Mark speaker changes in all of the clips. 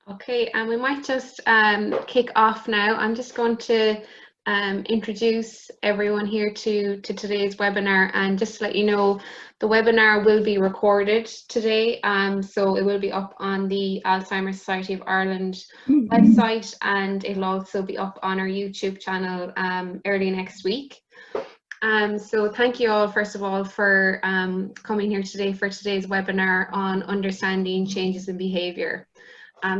Speaker 1: Okay, and we might just kick off now. I'm just going to introduce everyone here to today's webinar, and just to let you know, the webinar will be recorded today, so it will be up on the Alzheimer's Society of Ireland website, and it'll also be up on our YouTube channel early next week. So thank you all, first of all, for coming here today for today's webinar on understanding changes in behaviour.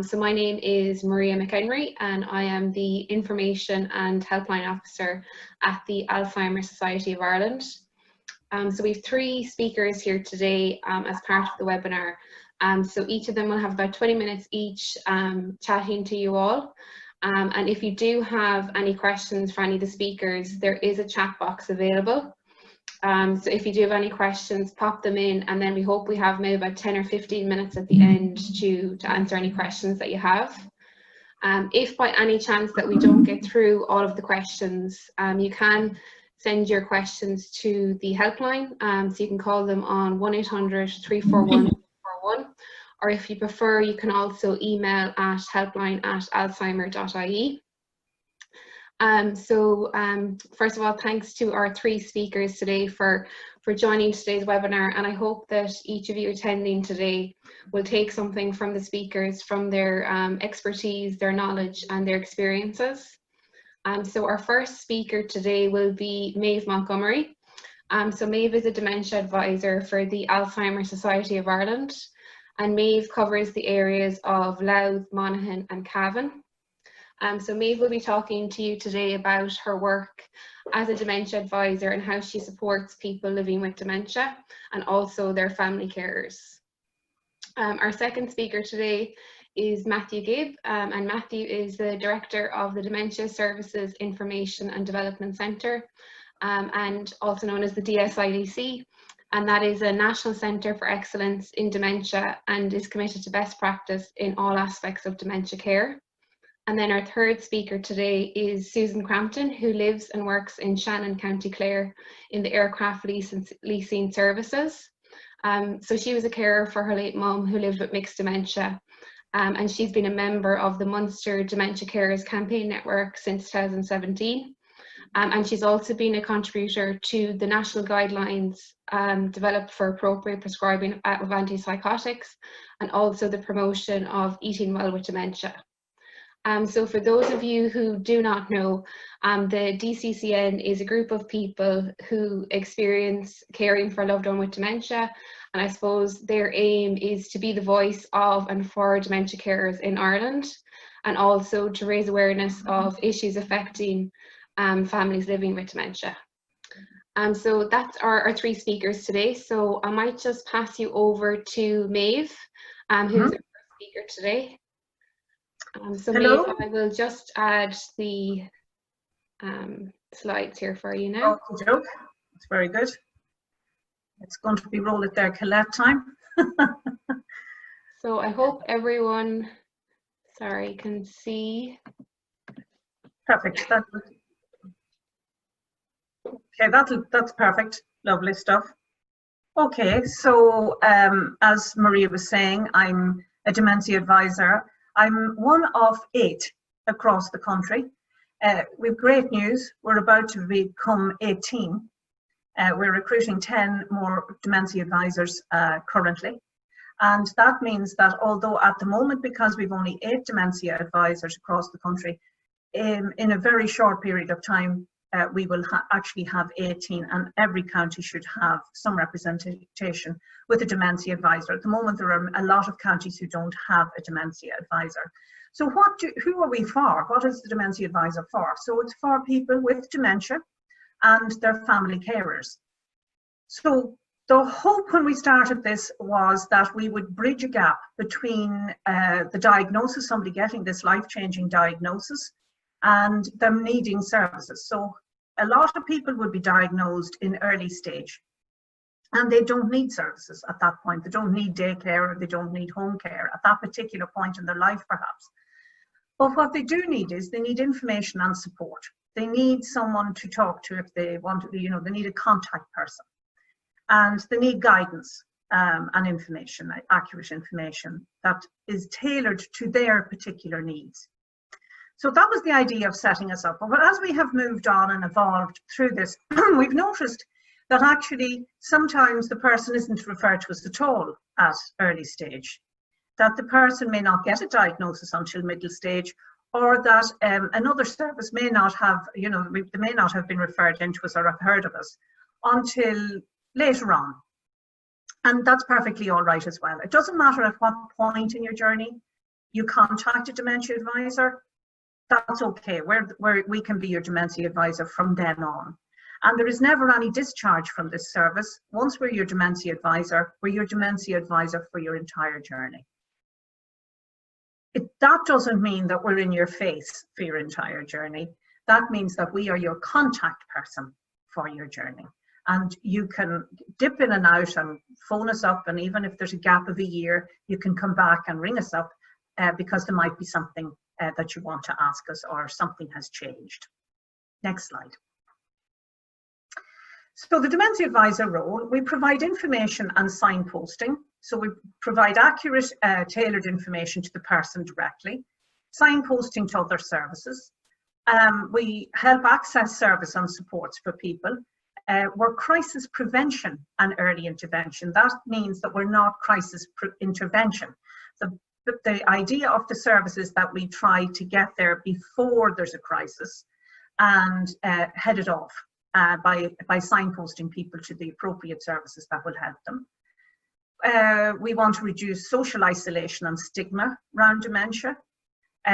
Speaker 1: So my name is Maria McHenry, and I am the Information and Helpline Officer at the Alzheimer's Society of Ireland. So we have 3 speakers here today as part of the webinar. So each of them will have about 20 minutes each chatting to you all. And if you do have any questions for any of the speakers, there is a chat box available. So if you do have any questions, pop them in, and then we hope we have maybe about 10 or 15 minutes at the end to answer any questions that you have. If by any chance that we don't get through all of the questions, you can send your questions to the helpline. So you can call them on 1-800-341-441, or if you prefer, you can also email at helpline@alzheimer.ie. First of all, thanks to our 3 speakers today for joining today's webinar, and I hope that each of you attending today will take something from the speakers, from their expertise, their knowledge and their experiences. So our first speaker today will be Maeve Montgomery. So Maeve is a dementia advisor for the Alzheimer's Society of Ireland, and Maeve covers the areas of Louth, Monaghan and Cavan. So Maeve will be talking to you today about her work as a dementia advisor and how she supports people living with dementia and also their family carers. Our second speaker today is Matthew Gibb, and Matthew is the Director of the Dementia Services Information and Development Centre, and also known as the DSIDC, and that is a national centre for excellence in dementia and is committed to best practice in all aspects of dementia care. And then our third speaker today is Susan Crampton, who lives and works in Shannon, County Clare in the aircraft leasing services. So she was a carer for her late mum who lived with mixed dementia, and she's been a member of the Munster Dementia Carers Campaign Network since 2017. And she's also been a contributor to the national guidelines developed for appropriate prescribing of antipsychotics, and also the promotion of eating well with dementia. So for those of you who do not know, the DCCN is a group of people who experience caring for a loved one with dementia, and I suppose their aim is to be the voice of and for dementia carers in Ireland, and also to raise awareness of issues affecting families living with dementia. So that's our 3 speakers today. So I might just pass you over to Maeve, who's our first speaker today. So
Speaker 2: Hello.
Speaker 1: Maeve, I will just add the slides here for you now.
Speaker 2: Oh, joke. It's very good. It's going to be roll it there, Colette time.
Speaker 1: So I hope everyone, can see.
Speaker 2: Perfect. Okay, that's perfect. Lovely stuff. Okay, so as Maria was saying, I'm a dementia advisor. I'm one of 8 across the country. We've great news. We're about to become 18. We're recruiting 10 more dementia advisors currently. And that means that although at the moment, because we've only 8 dementia advisors across the country, in a very short period of time, we will actually have 18, and every county should have some representation with a dementia advisor. At the moment, there are a lot of counties who don't have a dementia advisor. So who are we for? What is the dementia advisor for? So it's for people with dementia and their family carers. So the hope when we started this was that we would bridge a gap between the diagnosis, somebody getting this life-changing diagnosis, and them needing services. So a lot of people would be diagnosed in early stage, and they don't need services at that point. They don't need daycare, or they don't need home care at that particular point in their life, perhaps. But what they do need is they need information and support. They need someone to talk to if they want to, they need a contact person, and they need guidance. and information, accurate information that is tailored to their particular needs. So that was the idea of setting us up. But as we have moved on and evolved through this, we've noticed that actually sometimes the person isn't referred to us at all at early stage, that the person may not get a diagnosis until middle stage, or that another service may not have, they may not have been referred into us or have heard of us until later on. And that's perfectly all right as well. It doesn't matter at what point in your journey you contact a dementia advisor, that's okay. We can be your dementia advisor from then on. And there is never any discharge from this service. Once we're your dementia advisor, we're your dementia advisor for your entire journey. That doesn't mean that we're in your face for your entire journey. That means that we are your contact person for your journey. And you can dip in and out and phone us up. And even if there's a gap of a year, you can come back and ring us up because there might be something that you want to ask us or something has changed. Next slide. So the dementia advisor role, we provide information and signposting. So we provide accurate, tailored information to the person directly, signposting to other services. We help access service and supports for people. We're crisis prevention and early intervention. That means that we're not crisis intervention. The idea of the service is that we try to get there before there's a crisis and head it off by signposting people to the appropriate services that will help them. We want to reduce social isolation and stigma around dementia.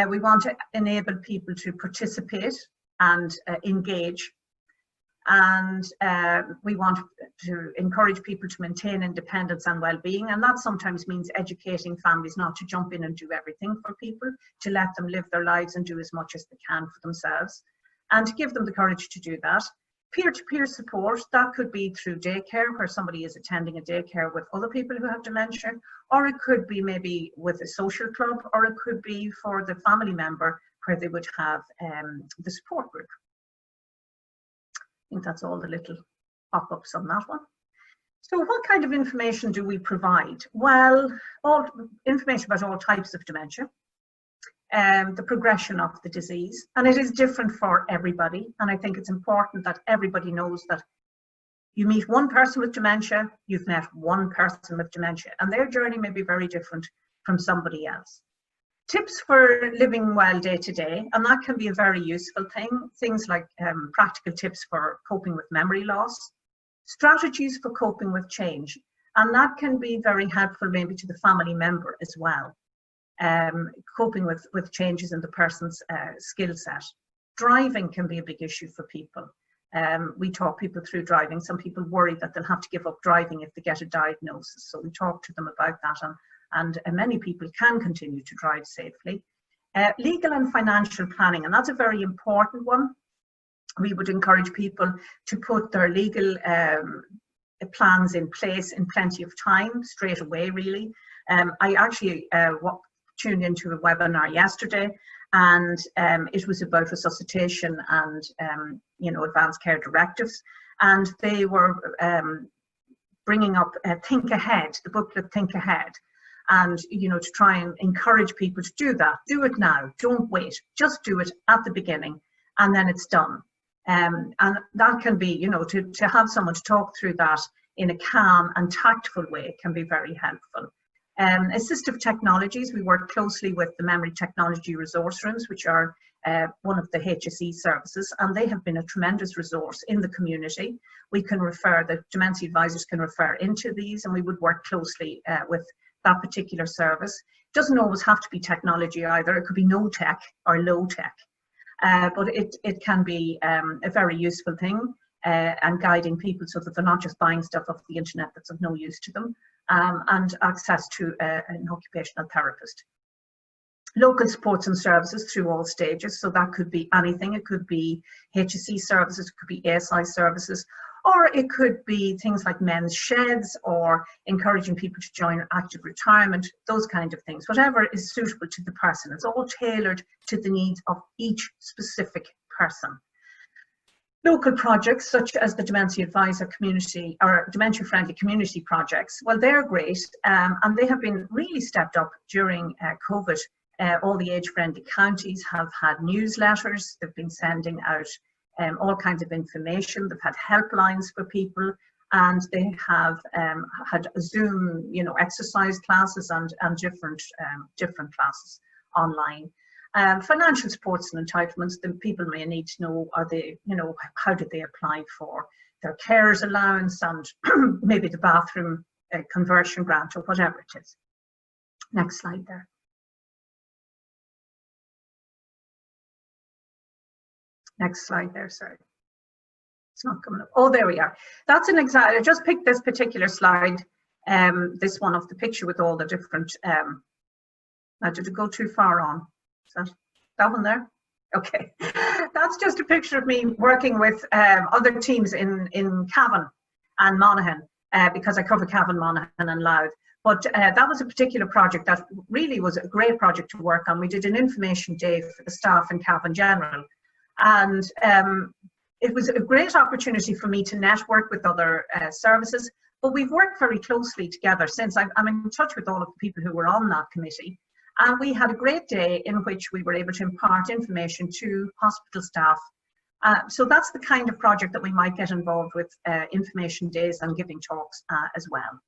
Speaker 2: We want to enable people to participate and engage. And we want to encourage people to maintain independence and well-being, and that sometimes means educating families not to jump in and do everything for people, to let them live their lives and do as much as they can for themselves, and to give them the courage to do that. Peer-to-peer support, that could be through daycare, where somebody is attending a daycare with other people who have dementia, or it could be maybe with a social club, or it could be for the family member where they would have the support group. I think that's all the little pop-ups on that one. So what kind of information do we provide? Well, all information about all types of dementia, the progression of the disease, and it is different for everybody. And I think it's important that everybody knows that you meet one person with dementia, you've met one person with dementia, and their journey may be very different from somebody else. Tips for living well day to day, and that can be a very useful thing. Things like practical tips for coping with memory loss, strategies for coping with change, and that can be very helpful maybe to the family member as well. Coping with changes in the person's skill set. Driving can be a big issue for people. We talk people through driving. Some people worry that they'll have to give up driving if they get a diagnosis, so we talk to them about that, and many people can continue to drive safely. Legal and financial planning, and that's a very important one. We would encourage people to put their legal plans in place in plenty of time, straight away really. I actually tuned into a webinar yesterday, and it was about resuscitation and advanced care directives, and they were bringing up Think Ahead, the booklet Think Ahead, and to try and encourage people to do that. Do it now, don't wait, just do it at the beginning and then it's done. And that can be, to have someone to talk through that in a calm and tactful way can be very helpful. Assistive technologies, we work closely with the Memory Technology Resource Rooms, which are one of the HSE services, and they have been a tremendous resource in the community. We can refer, the dementia advisors can refer into these, and we would work closely with that particular service. It doesn't always have to be technology either. It could be no tech or low tech, but it can be a very useful thing, and guiding people so that they're not just buying stuff off the internet that's of no use to them, and access to an occupational therapist. Local supports and services through all stages, so that could be anything. It could be HSE services, it could be ASI services, or it could be things like men's sheds, or encouraging people to join active retirement, those kind of things. Whatever is suitable to the person. It's all tailored to the needs of each specific person. Local projects such as the Dementia Advisor community or dementia friendly community projects, well, they're great, and they have been really stepped up during COVID. All the age friendly counties have had newsletters, they've been sending out all kinds of information, they've had helplines for people, and they have had Zoom, exercise classes and different classes online. Financial supports and entitlements, then people may need to know, how did they apply for their carers allowance and maybe the bathroom conversion grant or whatever it is. Next slide there. Next slide there, sorry. It's not coming up. Oh, there we are. That's an example. I just picked this particular slide, this one of the picture with all the different, now did it go too far on? Is that one there? Okay. That's just a picture of me working with other teams in Cavan and Monaghan, because I cover Cavan, Monaghan and Louth. But that was a particular project that really was a great project to work on. We did an information day for the staff in Cavan General. And it was a great opportunity for me to network with other services, but we've worked very closely together since. I'm in touch with all of the people who were on that committee, and we had a great day in which we were able to impart information to hospital staff. So that's the kind of project that we might get involved with, information days and giving talks as well.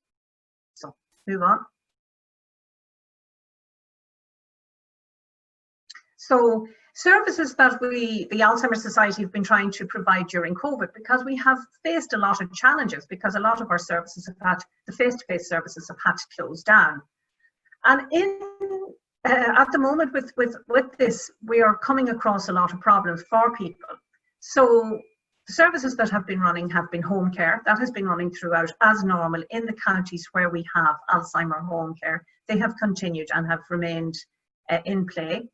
Speaker 2: So move on. So services that the Alzheimer's Society have been trying to provide during COVID, because we have faced a lot of challenges, because a lot of our services have had, the face-to-face services have had to close down. And at the moment with this, we are coming across a lot of problems for people. So the services that have been running have been home care. That has been running throughout as normal in the counties where we have Alzheimer home care. They have continued and have remained in play.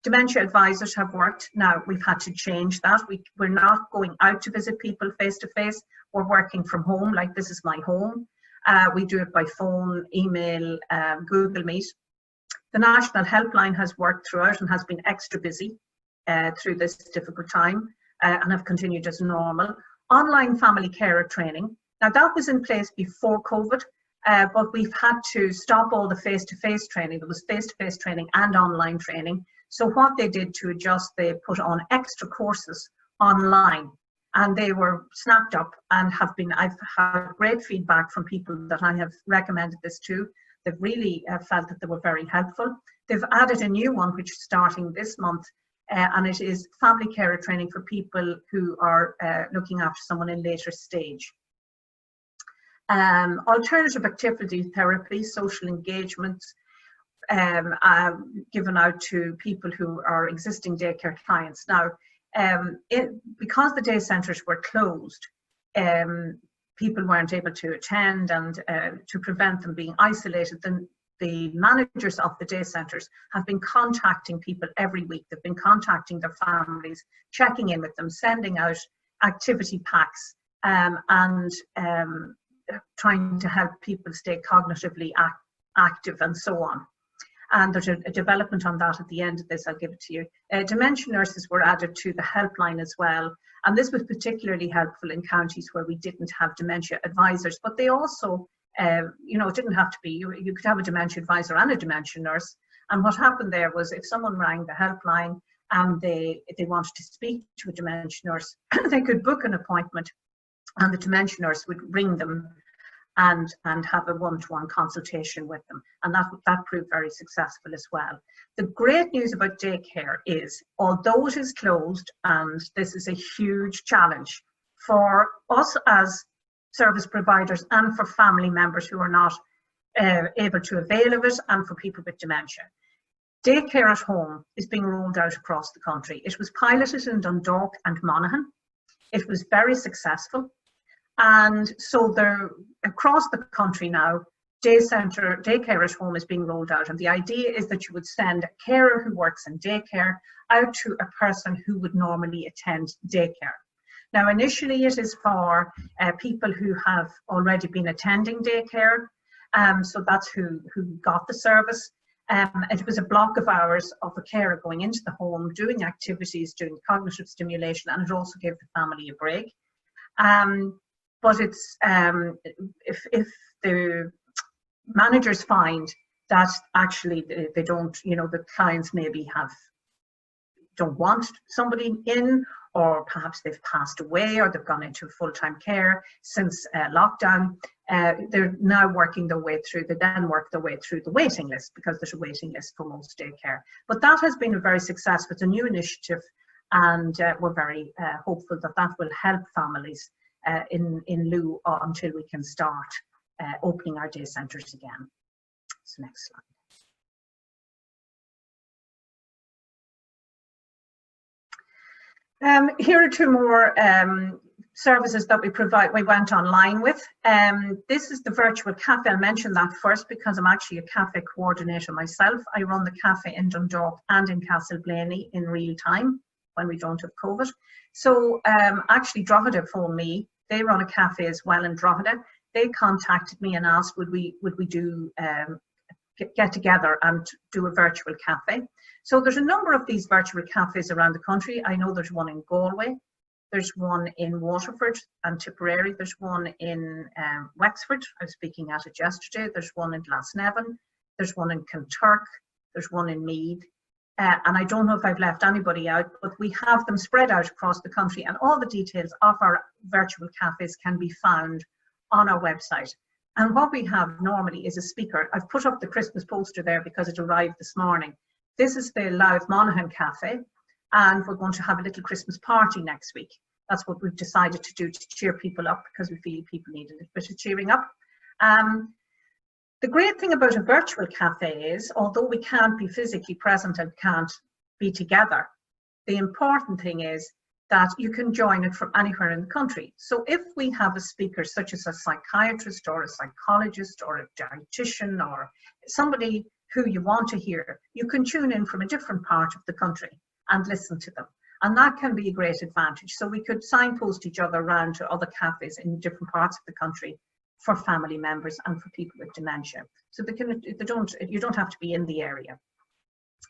Speaker 2: Dementia advisors have worked. Now we've had to change that. We're not going out to visit people face to face. We're working from home, like this is my home. We do it by phone, email, Google Meet. The National Helpline has worked throughout and has been extra busy through this difficult time and have continued as normal. Online family carer training. Now that was in place before COVID, but we've had to stop all the face-to-face training. There was face-to-face training and online training. So what they did to adjust, they put on extra courses online, and they were snapped up and I've had great feedback from people that I have recommended this to. They've really felt that they were very helpful. They've added a new one, which is starting this month, and it is family carer training for people who are looking after someone in later stage. Alternative activity therapy, social engagement, given out to people who are existing daycare clients. Now, because the day centres were closed, people weren't able to attend, and to prevent them being isolated, then the managers of the day centres have been contacting people every week. They've been contacting their families, checking in with them, sending out activity packs, and trying to help people stay cognitively active and so on. And there's a development on that at the end of this, I'll give it to you. Dementia nurses were added to the helpline as well. And this was particularly helpful in counties where we didn't have dementia advisors, but they also, it didn't have to be, you could have a dementia advisor and a dementia nurse. And what happened there was if someone rang the helpline and they wanted to speak to a dementia nurse, they could book an appointment and the dementia nurse would ring them and have a one-to-one consultation with them, and that proved very successful as well. The great news about daycare is, although it is closed, and this is a huge challenge for us as service providers and for family members who are not able to avail of it, and for people with dementia, daycare at home is being rolled out across the country. It was piloted in Dundalk and Monaghan. It was very successful. And so across the country now, daycare at home is being rolled out. And the idea is that you would send a carer who works in daycare out to a person who would normally attend daycare. Now, initially it is for people who have already been attending daycare. So that's who got the service. It was a block of hours of a carer going into the home, doing activities, doing cognitive stimulation, and it also gave the family a break. But it's if the managers find that actually they don't, the clients maybe don't want somebody in, or perhaps they've passed away, or they've gone into full-time care since lockdown, they're now working their way through, they then work their way through the waiting list, because there's a waiting list for most daycare. But that has been a very successful, it's a new initiative, and we're very hopeful that that will help families in lieu until we can start opening our day centres again. So next slide. Here are two more services that we provide. We went online with. This is the virtual cafe. I'll mention that first because I'm actually a cafe coordinator myself. I run the cafe in Dundalk and in Castleblaney in real time when we don't have COVID. So actually Drogheda phoned me. They run a cafe as well in Drogheda. They contacted me and asked would we do get together and do a virtual cafe. So there's a number of these virtual cafes around the country. I know there's one in Galway, there's one in Waterford and Tipperary, there's one in Wexford, I was speaking at it yesterday, there's one in Glasnevin, there's one in Kinturk, there's one in Meath, and I don't know if I've left anybody out, but we have them spread out across the country, and all the details of our virtual cafes can be found on our website. And what we have normally is a speaker. I've put up the Christmas poster there because it arrived this morning. This is the Louth Monaghan Cafe, and we're going to have a little Christmas party next week. That's what we've decided to do to cheer people up, because we feel people need a little bit of cheering up. The great thing about a virtual cafe is, although we can't be physically present and can't be together, the important thing is that you can join it from anywhere in the country. So if we have a speaker such as a psychiatrist or a psychologist or a dietitian or somebody who you want to hear, you can tune in from a different part of the country and listen to them. And that can be a great advantage. So we could signpost each other around to other cafes in different parts of the country for family members and for people with dementia. So you don't have to be in the area.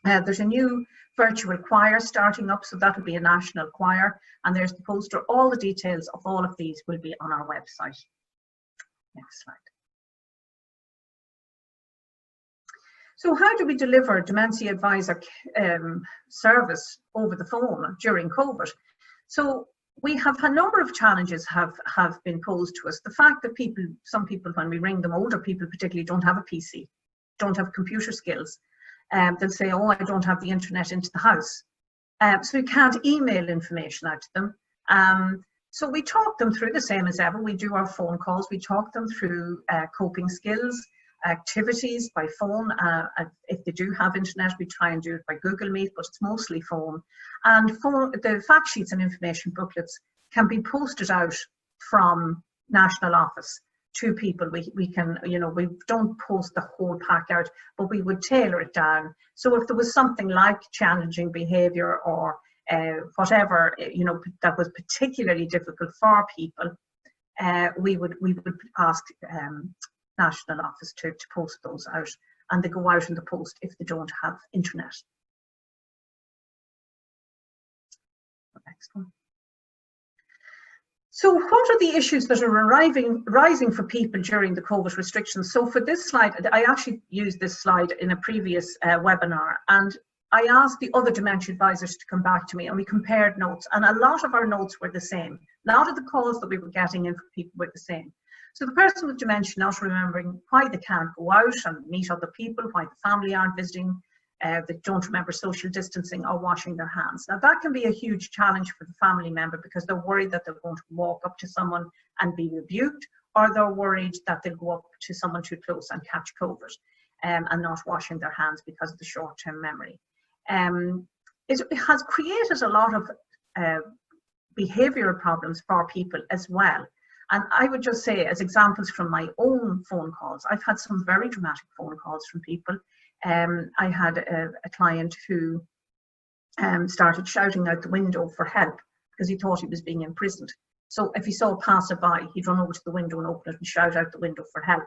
Speaker 2: There's a new virtual choir starting up, so that will be a national choir, and there's the poster. All the details of all of these will be on our website. Next slide. So how do we deliver Dementia Advisor service over the phone during COVID? So we have a number of challenges have been posed to us. The fact that some people, when we ring them, older people particularly, don't have a PC, don't have computer skills. They'll say, oh, I don't have the internet into the house. So we can't email information out to them. So we talk them through the same as ever. We do our phone calls. We talk them through coping skills, activities by phone. If they do have internet, we try and do it by Google Meet, but it's mostly phone. And the fact sheets and information booklets can be posted out from national office to people. We can, we don't post the whole pack out, but we would tailor it down. So if there was something like challenging behaviour or whatever, that was particularly difficult for people, we would ask national office to post those out, and they go out in the post if they don't have internet. Next one. So what are the issues that are rising for people during the COVID restrictions? So for this slide, I actually used this slide in a previous webinar, and I asked the other dementia advisors to come back to me, and we compared notes, and a lot of our notes were the same. A lot of the calls that we were getting in from people were the same. So the person with dementia not remembering why they can't go out and meet other people, why the family aren't visiting, they don't remember social distancing or washing their hands. Now that can be a huge challenge for the family member, because they're worried that they're going to walk up to someone and be rebuked, or they're worried that they'll go up to someone too close and catch COVID and not washing their hands because of the short-term memory. It has created a lot of behavioural problems for people as well. And I would just say, as examples from my own phone calls, I've had some very dramatic phone calls from people. I had a client who started shouting out the window for help because he thought he was being imprisoned. So if he saw a passerby, he'd run over to the window and open it and shout out the window for help.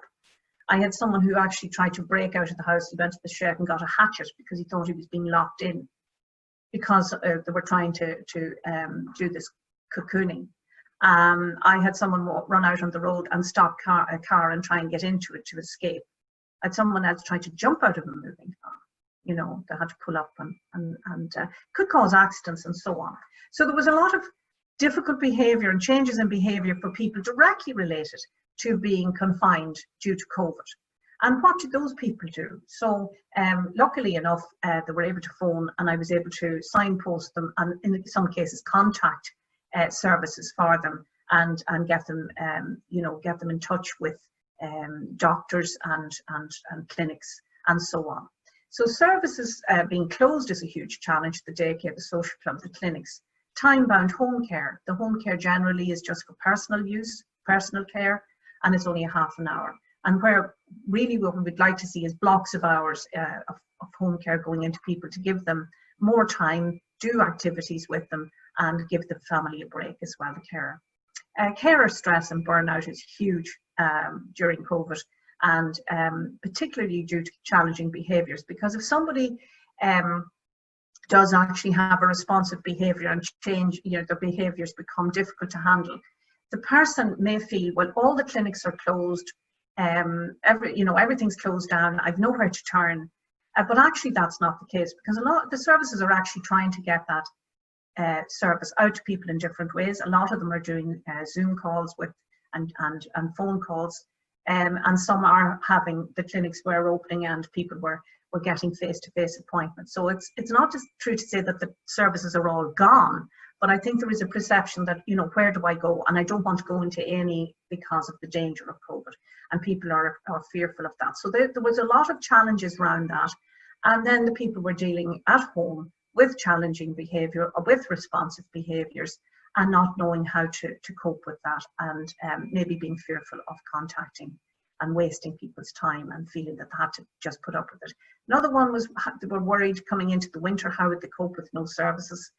Speaker 2: I had someone who actually tried to break out of the house. He went to the shed and got a hatchet because he thought he was being locked in, because they were trying to do this cocooning. I had someone run out on the road and stop a car and try and get into it to escape. I had someone else try to jump out of a moving car. You know, they had to pull up and could cause accidents and so on. So there was a lot of difficult behaviour and changes in behaviour for people directly related to being confined due to COVID. And what did those people do? So luckily enough, they were able to phone, and I was able to signpost them and in some cases contact services for them and get them, get them in touch with doctors and clinics and so on. So services being closed is a huge challenge. The daycare, the social club, the clinics. Time-bound home care. The home care generally is just for personal use, personal care, and it's only a half an hour. And where really what we would like to see is blocks of hours of home care going into people to give them more time, do activities with them, and give the family a break as well, the carer. Carer stress and burnout is huge during COVID, and particularly due to challenging behaviours, because if somebody does actually have a responsive behaviour and change, their behaviours become difficult to handle, the person may feel, well, all the clinics are closed, everything's closed down, I've nowhere to turn. But actually that's not the case, because a lot of the services are actually trying to get that service out to people in different ways. A lot of them are doing Zoom calls and phone calls, and some are having the clinics were opening and people were getting face-to-face appointments. So it's not just true to say that the services are all gone, but I think there is a perception that, where do I go? And I don't want to go into A&E because of the danger of COVID, and people are fearful of that. So there was a lot of challenges around that. And then the people were dealing at home with challenging behaviour or with responsive behaviours and not knowing how to cope with that, and maybe being fearful of contacting and wasting people's time and feeling that they had to just put up with it. Another one was they were worried coming into the winter, how would they cope with no services?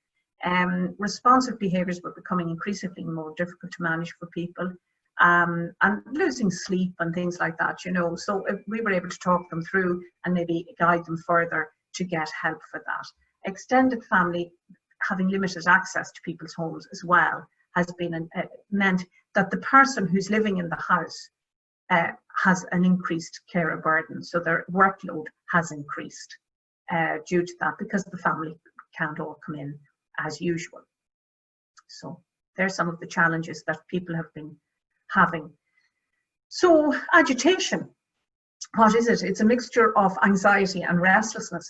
Speaker 2: Responsive behaviours were becoming increasingly more difficult to manage for people, and losing sleep and things like that, So we were able to talk them through and maybe guide them further to get help for that. Extended family having limited access to people's homes as well has been meant that the person who's living in the house has an increased carer burden. So their workload has increased due to that, because the family can't all come in as usual. So there's some of the challenges that people have been having. So agitation, what is it? It's a mixture of anxiety and restlessness.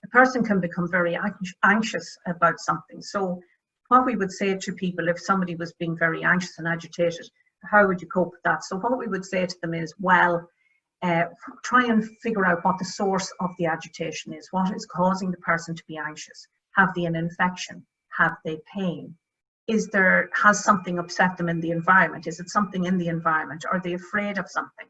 Speaker 2: A person can become very anxious about something. So what we would say to people, if somebody was being very anxious and agitated, how would you cope with that? So what we would say to them is, well, try and figure out what the source of the agitation is. What is causing the person to be anxious? Have they an infection? Have they pain? Has something upset them in the environment? Is it something in the environment? Are they afraid of something?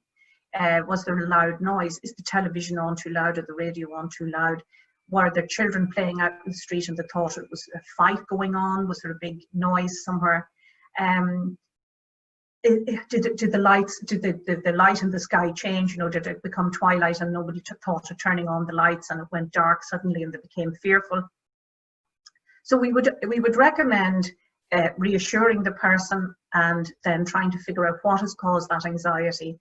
Speaker 2: Was there a loud noise? Is the television on too loud or the radio on too loud? Were there children playing out in the street and they thought it was a fight going on? Was there a big noise somewhere? Did the light in the sky change? Did it become twilight and nobody thought of turning on the lights and it went dark suddenly and they became fearful? So we would recommend reassuring the person and then trying to figure out what has caused that anxiety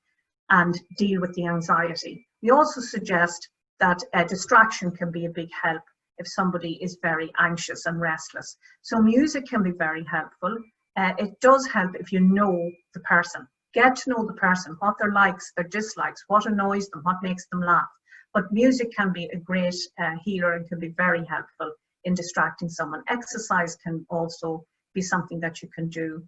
Speaker 2: and deal with the anxiety. We also suggest that distraction can be a big help if somebody is very anxious and restless. So music can be very helpful. It does help if you know the person. Get to know the person, what their likes, their dislikes, what annoys them, what makes them laugh. But music can be a great healer and can be very helpful in distracting someone. Exercise can also be something that you can do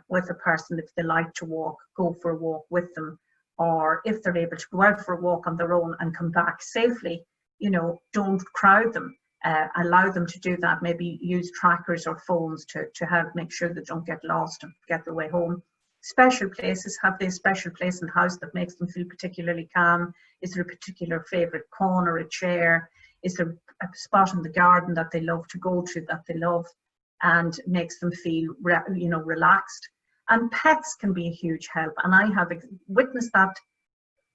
Speaker 2: with a person. If they like to walk, go for a walk with them. Or if they're able to go out for a walk on their own and come back safely, don't crowd them. Allow them to do that. Maybe use trackers or phones to help make sure they don't get lost and get their way home. Special places, have they a special place in the house that makes them feel particularly calm? Is there a particular favourite corner, a chair? Is there a spot in the garden that they love to go to, that they love and makes them feel relaxed? And pets can be a huge help. And I have witnessed that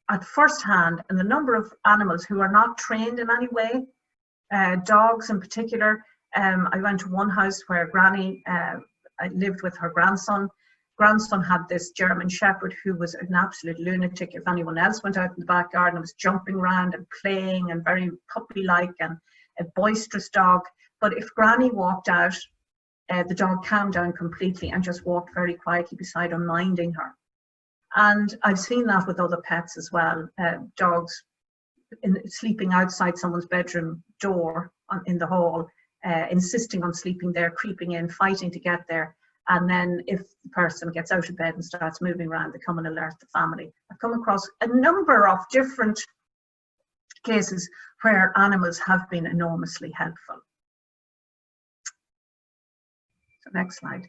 Speaker 2: at first hand in the number of animals who are not trained in any way, dogs in particular. I went to one house where Granny, I lived with her grandson. Grandson had this German Shepherd who was an absolute lunatic. If anyone else went out in the back garden, was jumping around and playing and very puppy-like and a boisterous dog. But if Granny walked out, the dog calmed down completely and just walked very quietly beside her, minding her. And I've seen that with other pets as well. Dogs sleeping outside someone's bedroom door in the hall, insisting on sleeping there, creeping in, fighting to get there. And then if the person gets out of bed and starts moving around, they come and alert the family. I've come across a number of different cases where animals have been enormously helpful. So next slide.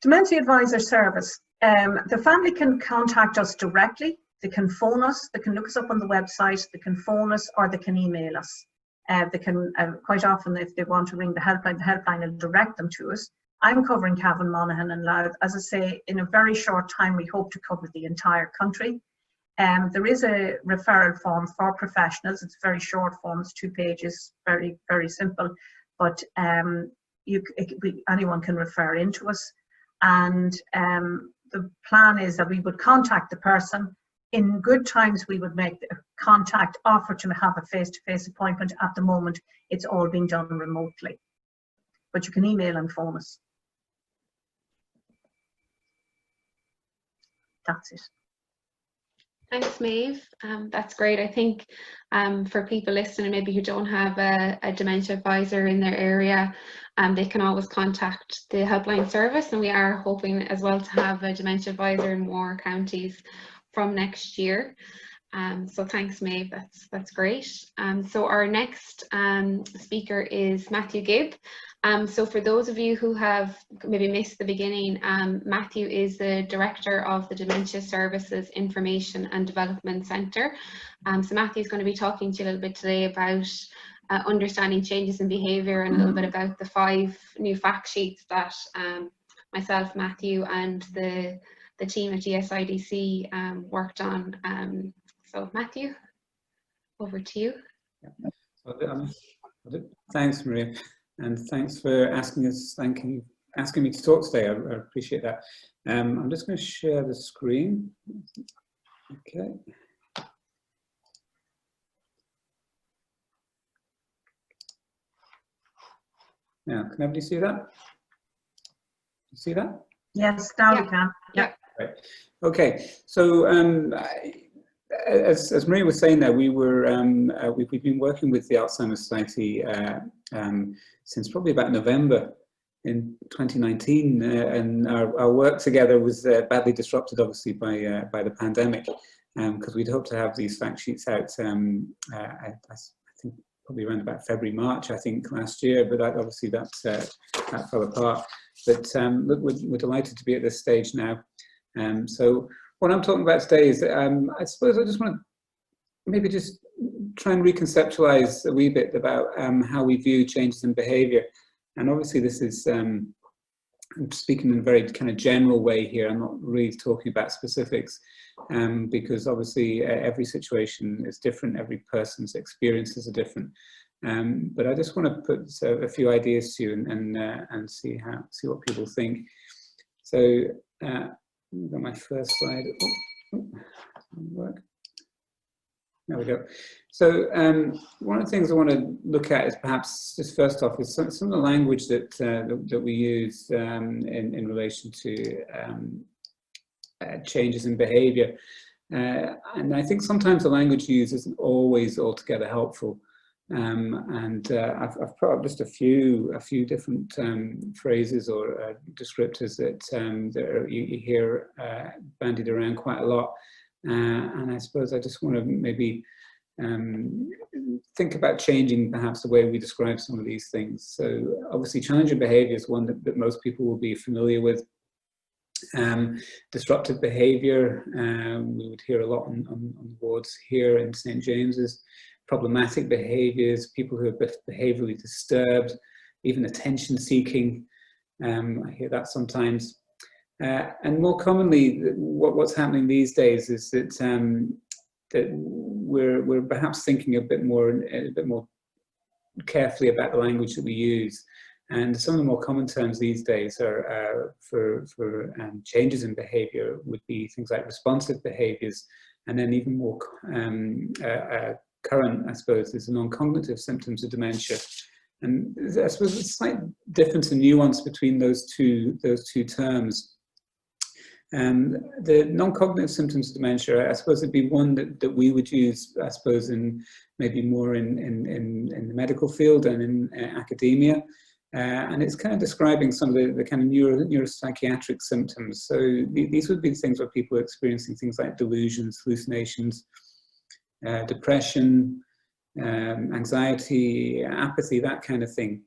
Speaker 2: Dementia Advisor Service. The family can contact us directly. They can phone us, they can look us up on the website, they can phone us, or they can email us. They can, quite often, if they want to ring the helpline will direct them to us. I'm covering Cavan, Monaghan and Louth. As I say, in a very short time, we hope to cover the entire country. There is a referral form for professionals. It's a very short form, it's 2 pages, very, very simple. But anyone can refer into us. And the plan is that we would contact the person. In good times, we would make the contact, offer to have a face-to-face appointment. At the moment, it's all being done remotely. But you can email and phone us. That's it.
Speaker 1: Thanks, Maeve. That's great. I think for people listening, maybe who don't have a dementia advisor in their area, they can always contact the helpline service, and we are hoping as well to have a dementia advisor in more counties from next year. So thanks, Maeve, that's great. So our next speaker is Matthew Gibb. So for those of you who have maybe missed the beginning, Matthew is the Director of the Dementia Services Information and Development Centre. So Matthew's going to be talking to you a little bit today about understanding changes in behaviour and a little bit about the 5 new fact sheets that myself, Matthew and the team at GSIDC worked on. So Matthew, over to you.
Speaker 3: Thanks, Maria, and thanks for asking me to talk today. I appreciate that. I'm just going to share the screen. Okay. Now, can everybody see that? You see that?
Speaker 2: Yes, now we can.
Speaker 1: Yeah.
Speaker 3: Right. Okay. So as Maria was saying there, we've been working with the Alzheimer's Society since probably about November in 2019, and our work together was badly disrupted, obviously, by the pandemic, because we'd hoped to have these fact sheets out. I think probably around about February, March, I think, last year, but obviously that fell apart. But look, we're delighted to be at this stage now. So what I'm talking about today is, I suppose I just want to maybe just try and reconceptualize a wee bit about how we view changes in behaviour. And obviously this is, I'm speaking in a very kind of general way here. I'm not really talking about specifics, because obviously every situation is different, every person's experiences are different. But I just want to put a few ideas to you and see what people think. So I've got my first slide. Work. There we go. So one of the things I want to look at is perhaps just first off is some of the language that we use in relation to changes in behaviour, and I think sometimes the language used isn't always altogether helpful. I've put up just a few different phrases or descriptors that you hear bandied around quite a lot, and I suppose I just want to maybe think about changing perhaps the way we describe some of these things. So obviously challenging behaviour is one that most people will be familiar with. Disruptive behaviour, we would hear a lot on wards here in St James's. Problematic behaviours, people who are behaviourally disturbed, even attention seeking, I hear that sometimes. And more commonly, what's happening these days is that that we're perhaps thinking a bit more carefully about the language that we use. And some of the more common terms these days are for changes in behaviour would be things like responsive behaviours, and then even more current, I suppose, is the non-cognitive symptoms of dementia. And I suppose there's a slight difference and nuance between those two terms. The non-cognitive symptoms of dementia, I suppose, would be one that we would use, I suppose, in maybe more in the medical field and in academia. And it's kind of describing some of the kind of neuropsychiatric symptoms. So these would be things where people are experiencing things like delusions, hallucinations, depression, anxiety, apathy, that kind of thing.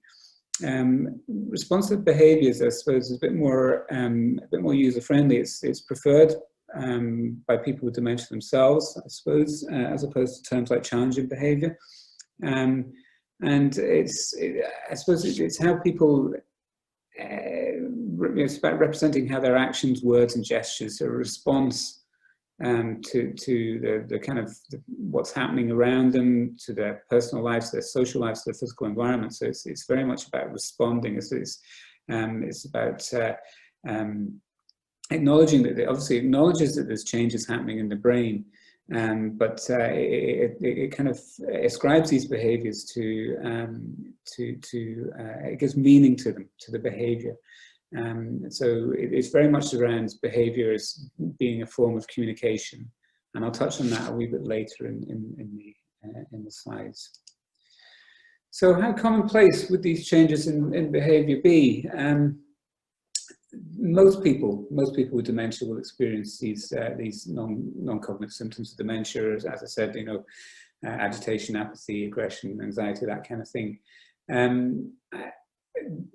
Speaker 3: Responsive behaviours, I suppose, is a bit more user-friendly. It's preferred by people with dementia themselves, I suppose, as opposed to terms like challenging behaviour. And I suppose it's how people, it's about representing how their actions, words and gestures are a response to the kind of what's happening around them, to their personal lives, their social lives, their physical environment. So it's very much about responding. It's about acknowledging that it obviously acknowledges that there's changes happening in the brain. But it kind of ascribes these behaviours to it gives meaning to them, to the behaviour. So it's very much around behaviour as being a form of communication, and I'll touch on that a wee bit later in the slides. So how commonplace would these changes in behaviour be? Most people with dementia will experience these non-cognitive symptoms of dementia, as I said, agitation, apathy, aggression, anxiety, that kind of thing.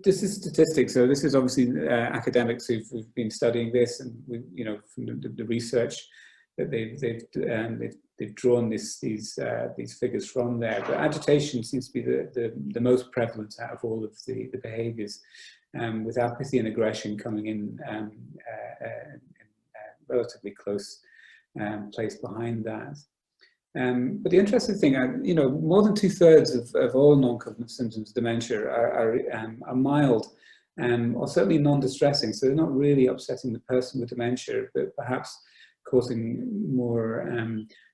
Speaker 3: This is statistics, so this is obviously academics who've been studying this, and from the research that they've drawn these figures from there. But agitation seems to be the most prevalent out of all of the behaviours. With apathy and aggression coming in relatively close place behind that. But the interesting thing, more than 2/3 of all non-cognitive symptoms of dementia are mild, or certainly non-distressing. So they're not really upsetting the person with dementia, but perhaps causing more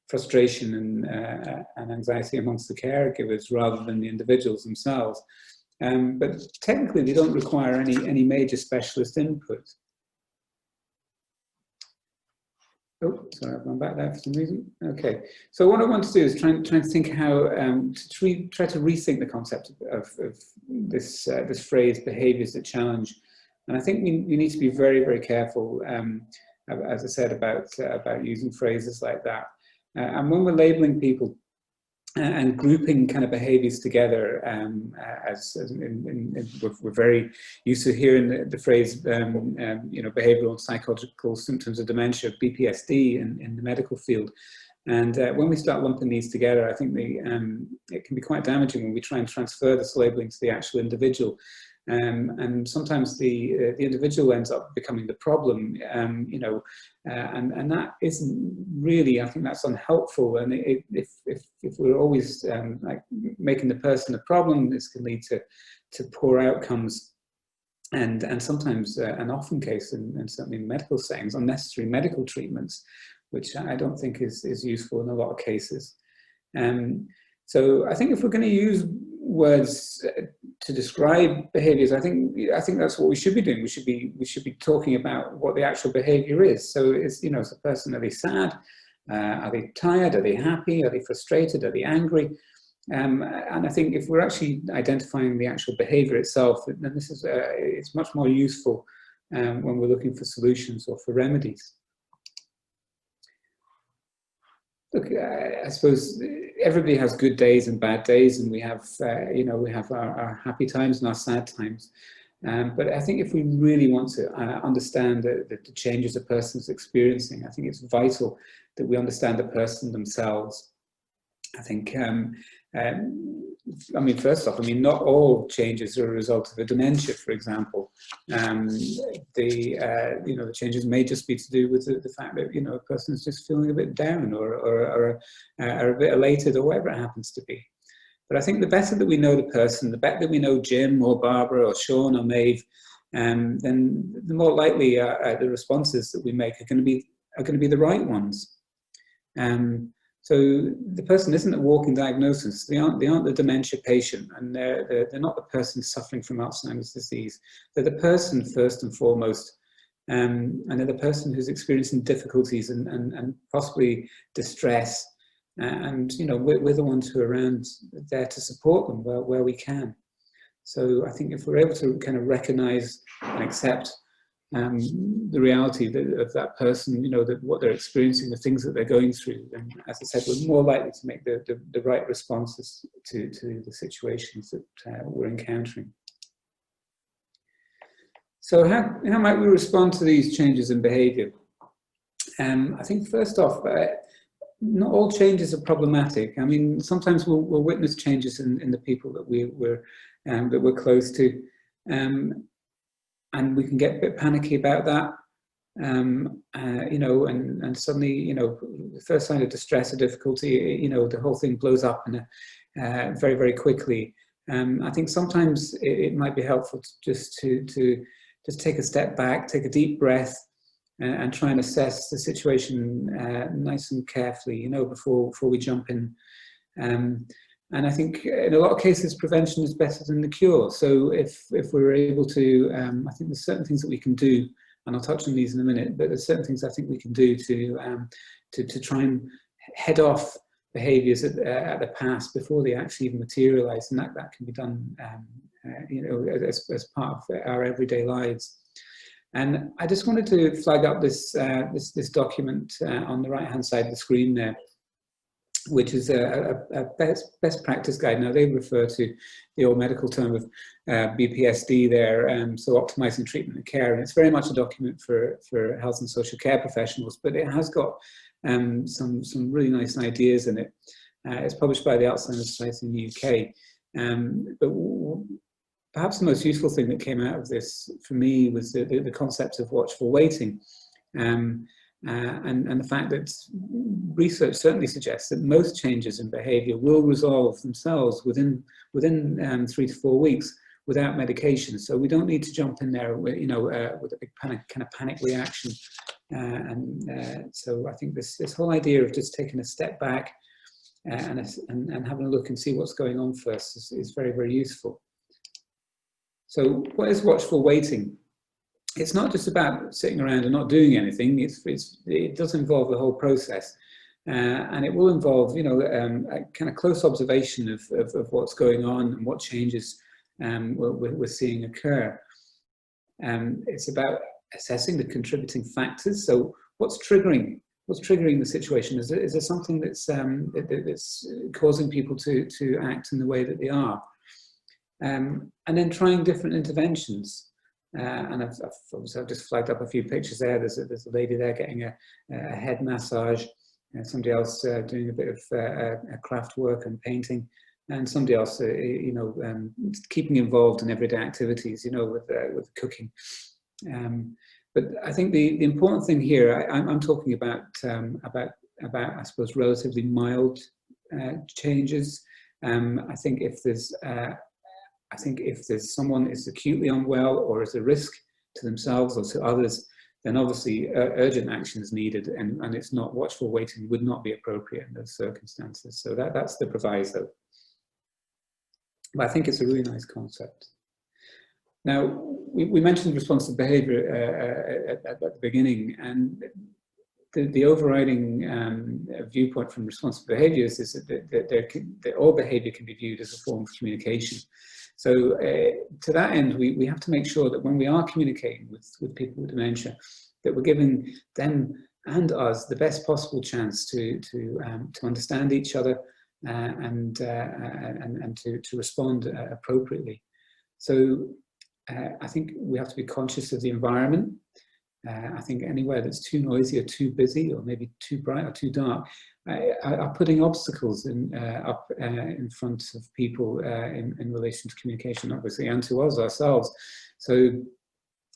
Speaker 3: frustration and anxiety amongst the caregivers rather than the individuals themselves. But technically, they don't require any major specialist input. Oh, sorry, I've gone back there for some reason. Okay, so what I want to do is try and think how to try to rethink the concept of this phrase "behaviours that challenge," and I think we need to be very, very careful, as I said, about using phrases like that. And when we're labelling people and grouping kind of behaviours together, we're very used to hearing the phrase, behavioural and psychological symptoms of dementia, BPSD, in the medical field. And when we start lumping these together, I think it can be quite damaging when we try and transfer this labelling to the actual individual. And sometimes the individual ends up becoming the problem, and that isn't really, I think that's unhelpful. And if we're always like making the person a problem, this can lead to poor outcomes, and sometimes, and often case, and certainly in medical settings, unnecessary medical treatments, which I don't think is useful in a lot of cases. So I think if we're going to use words to describe behaviours, I think that's what we should be doing. We should be talking about what the actual behaviour is. So is the person, are they sad? Are they tired? Are they happy? Are they frustrated? Are they angry? And I think if we're actually identifying the actual behaviour itself, then this is it's much more useful when we're looking for solutions or for remedies. Look, I suppose everybody has good days and bad days, and we have, we have our happy times and our sad times. But I think if we really want to understand the changes a person's experiencing, I think it's vital that we understand the person themselves. I think I mean, first off, I mean, not all changes are a result of a dementia, for example. The changes may just be to do with the fact that, a person is just feeling a bit down or a bit elated or whatever it happens to be. But I think the better that we know the person, the better that we know Jim or Barbara or Sean or Maeve, then the more likely the responses that we make are going to be the right ones. So the person isn't a walking diagnosis. They aren't the dementia patient, and they're not the person suffering from Alzheimer's disease. They're the person first and foremost, and they're the person who's experiencing difficulties and possibly distress. And we're the ones who are around there to support them where we can. So I think if we're able to kind of recognise and accept the reality of that person, what they're experiencing, the things that they're going through, then, as I said, we're more likely to make the right responses to the situations that we're encountering. So how might we respond to these changes in behaviour? I think first off, not all changes are problematic. I mean, sometimes we'll witness changes in the people that we're close to. And we can get a bit panicky about that, and suddenly, the first sign of distress or difficulty, the whole thing blows up very, very quickly. I think sometimes it might be helpful to just take a step back, take a deep breath, and try and assess the situation nice and carefully, before we jump in. And I think in a lot of cases, prevention is better than the cure. So if we're able to, I think there's certain things that we can do, and I'll touch on these in a minute, but there's certain things I think we can do to try and head off behaviours at the past before they actually even materialise, and that can be done, as part of our everyday lives. And I just wanted to flag up this document on the right-hand side of the screen there, which is a best practice guide. Now, they refer to the old medical term of BPSD there, so optimizing treatment and care, and it's very much a document for health and social care professionals, but it has got some really nice ideas in it. It's published by the Alzheimer's Society in the UK. But perhaps the most useful thing that came out of this for me was the concept of watchful waiting. And the fact that research certainly suggests that most changes in behaviour will resolve themselves within 3 to 4 weeks without medication. So we don't need to jump in there with a big panic reaction. So I think this whole idea of just taking a step back and having a look and see what's going on first is very, very useful. So what is watchful waiting? It's not just about sitting around and not doing anything. It does involve the whole process, and it will involve, a kind of close observation of what's going on and what changes we're seeing occur. It's about assessing the contributing factors. So what's triggering the situation? Is there something that's causing people to act in the way that they are? And then trying different interventions. And I've just flagged up a few pictures there. There's a lady there getting a head massage, somebody else doing a bit of craft work and painting, and somebody else, keeping involved in everyday activities, with cooking. But I think the important thing here, I'm talking about I suppose relatively mild changes. I think if there's someone is acutely unwell or is a risk to themselves or to others, then obviously urgent action is needed, and it's not, watchful waiting would not be appropriate in those circumstances. So that's the proviso. But I think it's a really nice concept. Now, we mentioned responsive behaviour at the beginning, and the overriding viewpoint from responsive behaviours is that all behaviour can be viewed as a form of communication. So to that end, we have to make sure that when we are communicating with people with dementia, that we're giving them and us the best possible chance to understand each other and to respond appropriately. So I think we have to be conscious of the environment. I think anywhere that's too noisy or too busy or maybe too bright or too dark, are putting obstacles up in front of people in relation to communication, obviously, and to us ourselves. So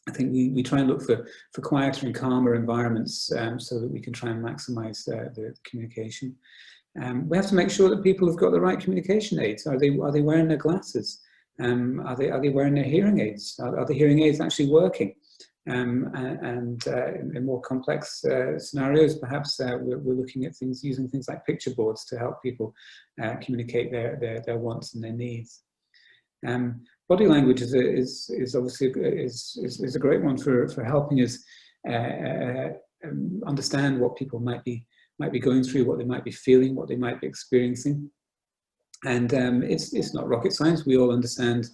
Speaker 3: I think we try and look for quieter and calmer environments so that we can try and maximise the communication. We have to make sure that people have got the right communication aids. Are they wearing their glasses? Are they wearing their hearing aids? Are the hearing aids actually working? And in more complex scenarios, perhaps we're looking at using things like picture boards to help people communicate their wants and their needs. Body language is obviously a great one for helping us understand what people might be going through, what they might be feeling, what they might be experiencing. And it's not rocket science. We all understand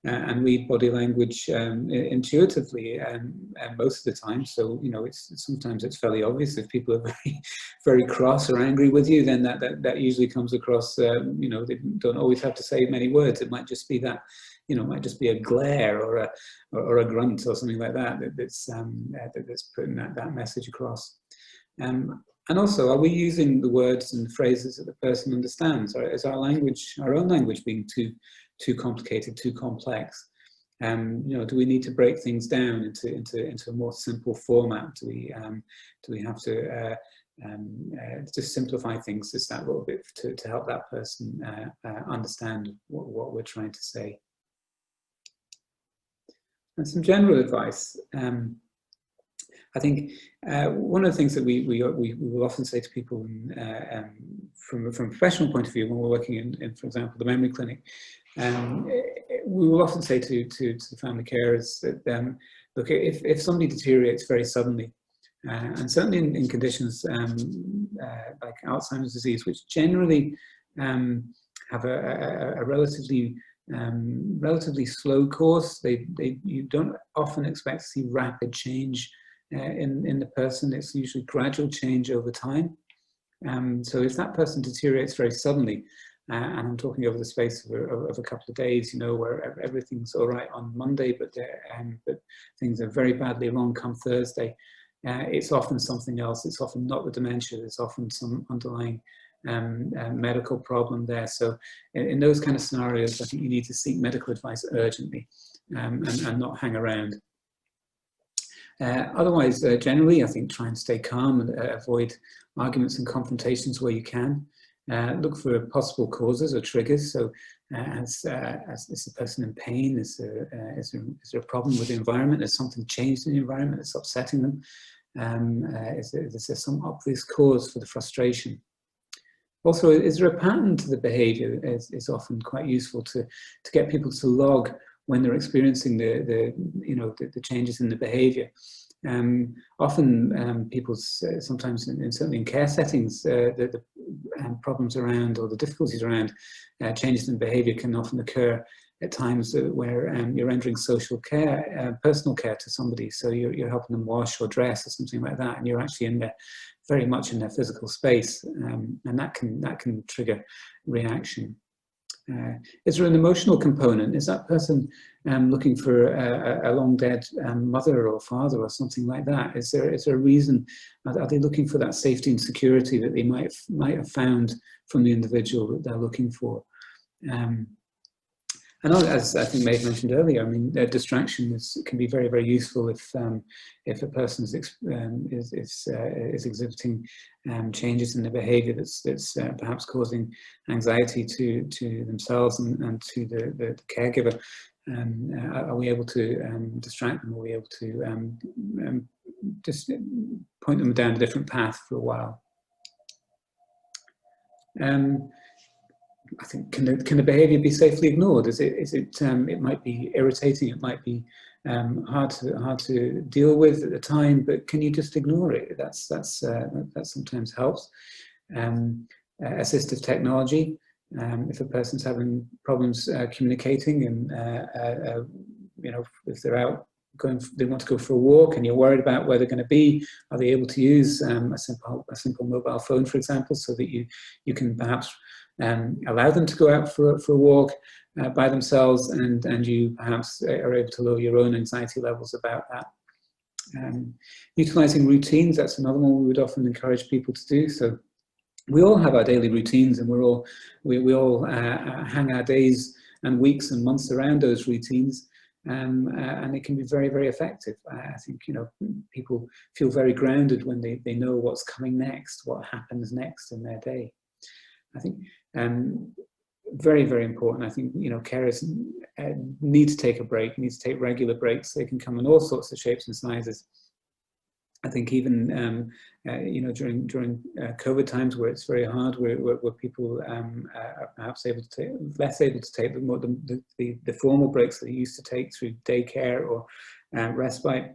Speaker 3: and read body language intuitively most of the time. So, you know, sometimes it's fairly obvious. If people are very cross or angry with you, then that usually comes across, you know, they don't always have to say many words. It might just be that, you know, it might just be a glare or a grunt or something like that that's putting that message across. And also, are we using the words and phrases that the person understands? Or is our own language, being too complicated, too complex? You know, do we need to break things down into a more simple format? Do we have to just simplify things just that little bit to help that person understand what we're trying to say? And some general advice. I think one of the things that we will often say to people from a professional point of view when we're working in for example, the memory clinic, we will often say to the family carers that look, if somebody deteriorates very suddenly, and certainly in conditions like Alzheimer's disease, which generally have a relatively slow course, you don't often expect to see rapid change in the person. It's usually gradual change over time. So if that person deteriorates very suddenly, and I'm talking over the space of a couple of days, you know, where everything's all right on Monday, but things are very badly wrong come Thursday, it's often something else. It's often not the dementia. There's often some underlying medical problem there. So in those kind of scenarios, I think you need to seek medical advice urgently and not hang around. Otherwise, generally, I think try and stay calm and avoid arguments and confrontations where you can. Look for possible causes or triggers. So, is the person in pain? Is there a problem with the environment? Has something changed in the environment that's upsetting them? Is there some obvious cause for the frustration? Also, is there a pattern to the behaviour? It's often quite useful to get people to log when they're experiencing the changes in the behaviour. Often people sometimes, certainly in care settings, the problems around or the difficulties around changes in behaviour can often occur at times where you're rendering social care, personal care to somebody. So you're helping them wash or dress or something like that, and you're actually very much in their physical space, and that can trigger reaction. Is there an emotional component? Is that person looking for a long dead mother or father or something like that? Is there a reason? Are they looking for that safety and security that they might have found from the individual that they're looking for? And as I think Maeve mentioned earlier, I mean, distraction can be very, very useful if a person is exhibiting changes in their behaviour that's perhaps causing anxiety to themselves and to the caregiver. Are we able to distract them? Are we able to just point them down a different path for a while? I think can the behaviour be safely ignored? It might be irritating. It might be hard to deal with at the time. But can you just ignore it? That sometimes helps. Assistive technology. If a person's having problems communicating, and if they're out they want to go for a walk, and you're worried about where they're going to be, are they able to use a simple mobile phone, for example, so that you can perhaps allow them to go out for a walk by themselves, and you perhaps are able to lower your own anxiety levels about that. Utilising routines, that's another one we would often encourage people to do. So we all have our daily routines, and we all hang our days and weeks and months around those routines, and it can be very, very effective. I think, you know, people feel very grounded when they know what's coming next, what happens next in their day. I think very, very important. I think, you know, carers need to take a break, need to take regular breaks. They can come in all sorts of shapes and sizes. I think even you know, during COVID times, where it's very hard, where people are perhaps less able to take the formal breaks that they used to take through daycare or respite.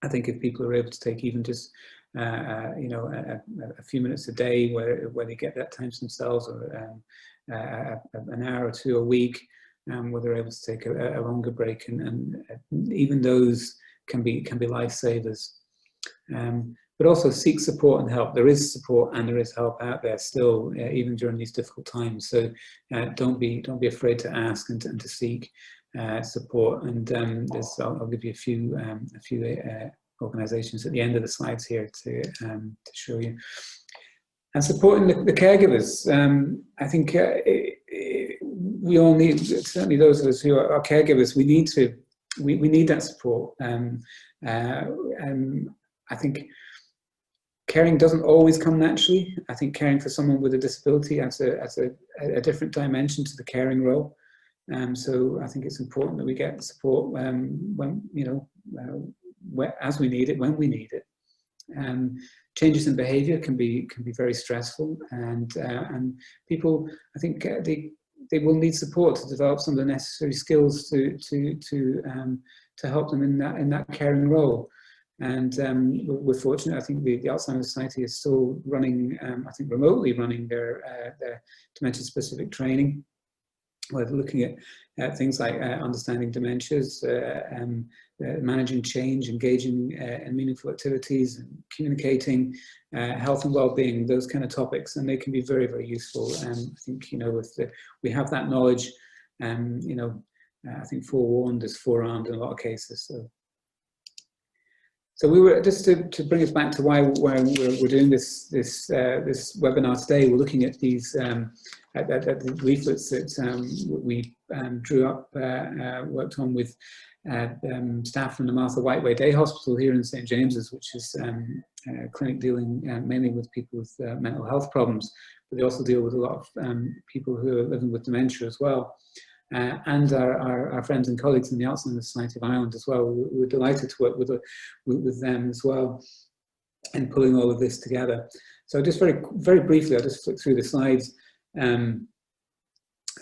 Speaker 3: I think if people are able to take even just you know, a few minutes a day where they get that time to themselves, or an hour or two a week, where they're able to take a longer break, and even those can be lifesavers. But also seek support and help. There is support and there is help out there still, even during these difficult times. So don't be afraid to ask and to seek support. And I'll give you a few organisations at the end of the slides here to show you. And supporting the caregivers. I think we all need, certainly those of us who are caregivers, we need that support. I think caring doesn't always come naturally. I think caring for someone with a disability adds a different dimension to the caring role. So I think it's important that we get the support when, you know, as we need it, when we need it. Changes in behaviour can be very stressful, and people, I think, they will need support to develop some of the necessary skills to help them in that caring role. And we're fortunate. I think the Alzheimer's Society is still running, I think remotely running their dementia-specific training. We're looking at things like understanding dementias, managing change, engaging in meaningful activities, and communicating, health and well-being, those kind of topics, and they can be very, very useful. I think, you know, we have that knowledge, you know, I think forewarned is forearmed in a lot of cases. So we were, just to bring us back to why we're doing this webinar today. We're looking at these at the leaflets that we drew up, worked on with staff from the Martha Whiteway Day Hospital here in St James's, which is a clinic dealing mainly with people with mental health problems, but they also deal with a lot of people who are living with dementia as well. And our friends and colleagues in the Alzheimer's Society of Ireland as well. We're delighted to work with them as well in pulling all of this together. So just very briefly, I'll just flick through the slides.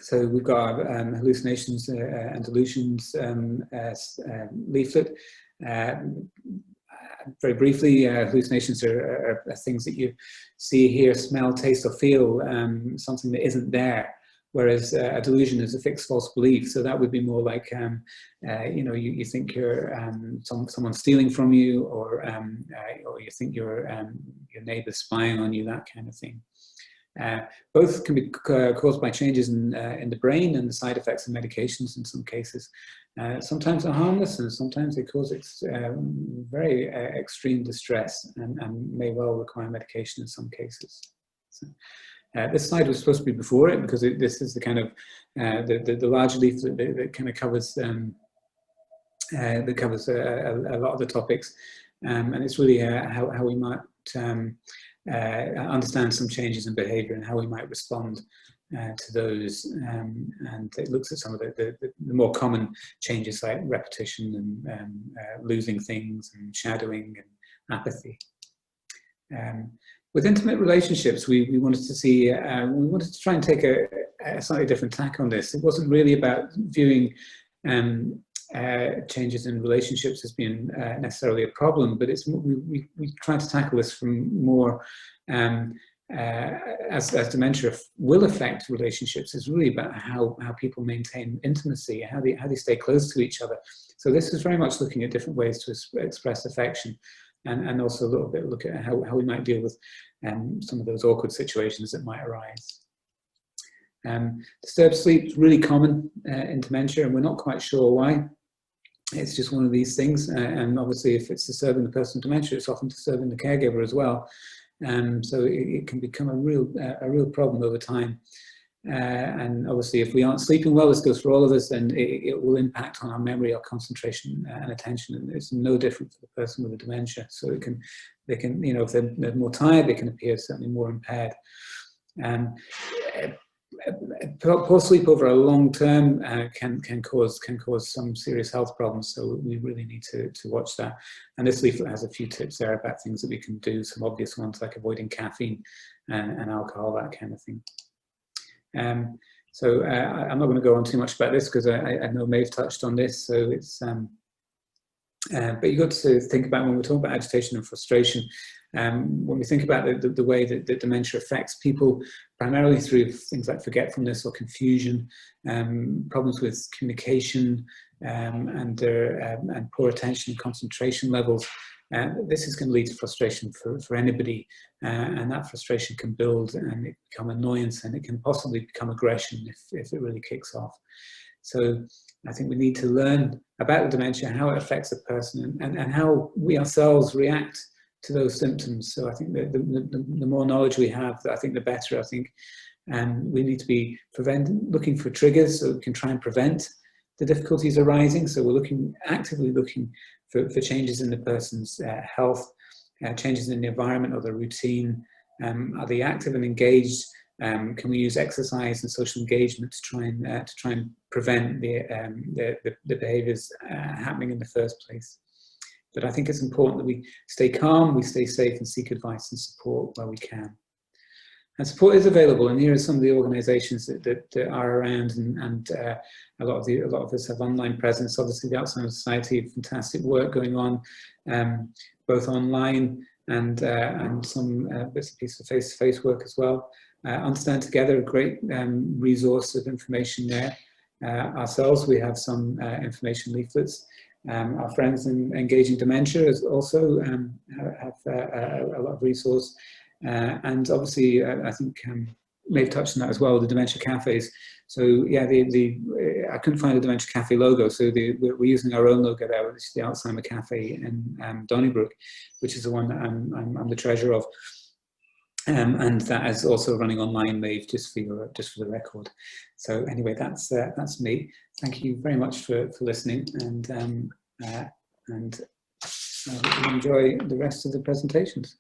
Speaker 3: So we've got our hallucinations and delusions leaflet. Very briefly, hallucinations are things that you see, hear, smell, taste or feel, something that isn't there. Whereas a delusion is a fixed false belief. So that would be more like, you know, you think you're someone's stealing from you, or you think your neighbour's spying on you, that kind of thing. Both can be caused by changes in the brain and the side effects of medications in some cases. Sometimes they're harmless, and sometimes they cause very extreme distress and may well require medication in some cases. So, this slide was supposed to be before it, because this is the kind of the large leaflet that kind of covers a lot of the topics, and it's really how we might understand some changes in behaviour and how we might respond to those, and it looks at some of the more common changes like repetition and losing things and shadowing and apathy. With intimate relationships, we wanted to see, we wanted to try and take a slightly different tack on this. It wasn't really about viewing changes in relationships as being necessarily a problem, but we try to tackle this from more, as dementia will affect relationships, is really about how people maintain intimacy, how they stay close to each other. So this is very much looking at different ways to express affection. And also a little bit look at how we might deal with some of those awkward situations that might arise. Disturbed sleep is really common in dementia, and we're not quite sure why. It's just one of these things, and obviously if it's disturbing the person with dementia, it's often disturbing the caregiver as well. So it can become a real problem over time. And obviously, if we aren't sleeping well, this goes for all of us, then it will impact on our memory, our concentration, and attention. And it's no different for the person with a dementia. So they can, you know, if they're more tired, they can appear certainly more impaired. Poor sleep over a long term can cause some serious health problems. So we really need to watch that. And this leaflet has a few tips there about things that we can do. Some obvious ones like avoiding caffeine and alcohol, that kind of thing. So I'm not going to go on too much about this because I know Maeve touched on this. So it's but you've got to think about, when we're talking about agitation and frustration, when we think about the way that dementia affects people, primarily through things like forgetfulness or confusion, problems with communication, and poor attention and concentration levels, this is going to lead to frustration for anybody, and that frustration can build and it become annoyance, and it can possibly become aggression if it really kicks off. So I think we need to learn about the dementia, how it affects a person, and how we ourselves react to those symptoms. So I think that the more knowledge we have, I think the better. I think we need to be looking for triggers so we can try and prevent the difficulties arising. So we're actively looking for changes in the person's health, changes in the environment or the routine. Are they active and engaged? Can we use exercise and social engagement to try and prevent the behaviours happening in the first place? But I think it's important that we stay calm, we stay safe, and seek advice and support where we can. And support is available, and here are some of the organisations that are around, and a lot of us have online presence. Obviously, the Alzheimer's Society, fantastic work going on, both online and some bits and pieces of face-to-face work as well. Understand Together, a great resource of information there. Ourselves, we have some information leaflets. Our friends in Engaging Dementia also have a lot of resource. And obviously, I think Maeve touched on that as well, the dementia cafes. So yeah, I couldn't find a dementia cafe logo, so we're using our own logo there, which is the Alzheimer Cafe in Donnybrook, which is the one that I'm the treasurer of. And that is also running online, Maeve, just for the record. So anyway, that's me. Thank you very much for listening, and enjoy the rest of the presentations.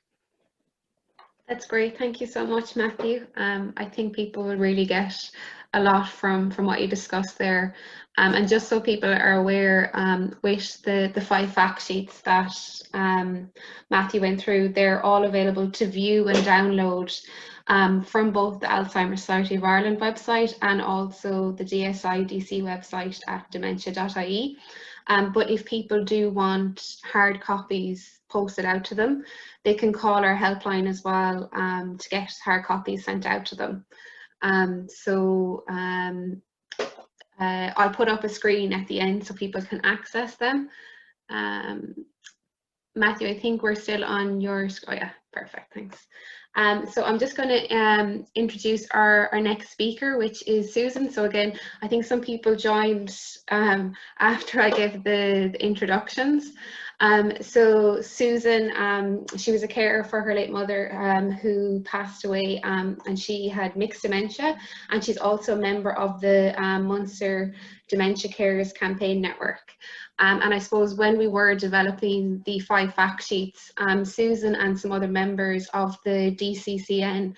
Speaker 1: That's great. Thank you so much, Matthew. I think people will really get a lot from what you discussed there. And just so people are aware, with the 5 fact sheets that Matthew went through, they're all available to view and download from both the Alzheimer's Society of Ireland website and also the DSI DC website at dementia.ie. But if people do want hard copies posted out to them, they can call our helpline as well to get hard copies sent out to them. I'll put up a screen at the end so people can access them. Matthew, I think we're still on your screen. Oh yeah, perfect, thanks. So I'm just going to introduce our next speaker, which is Susan. So again, I think some people joined after I gave the introductions. So Susan, she was a carer for her late mother who passed away, and she had mixed dementia, and she's also a member of the Munster Dementia Carers Campaign Network. And I suppose when we were developing the 5 fact sheets, Susan and some other members of the DCCN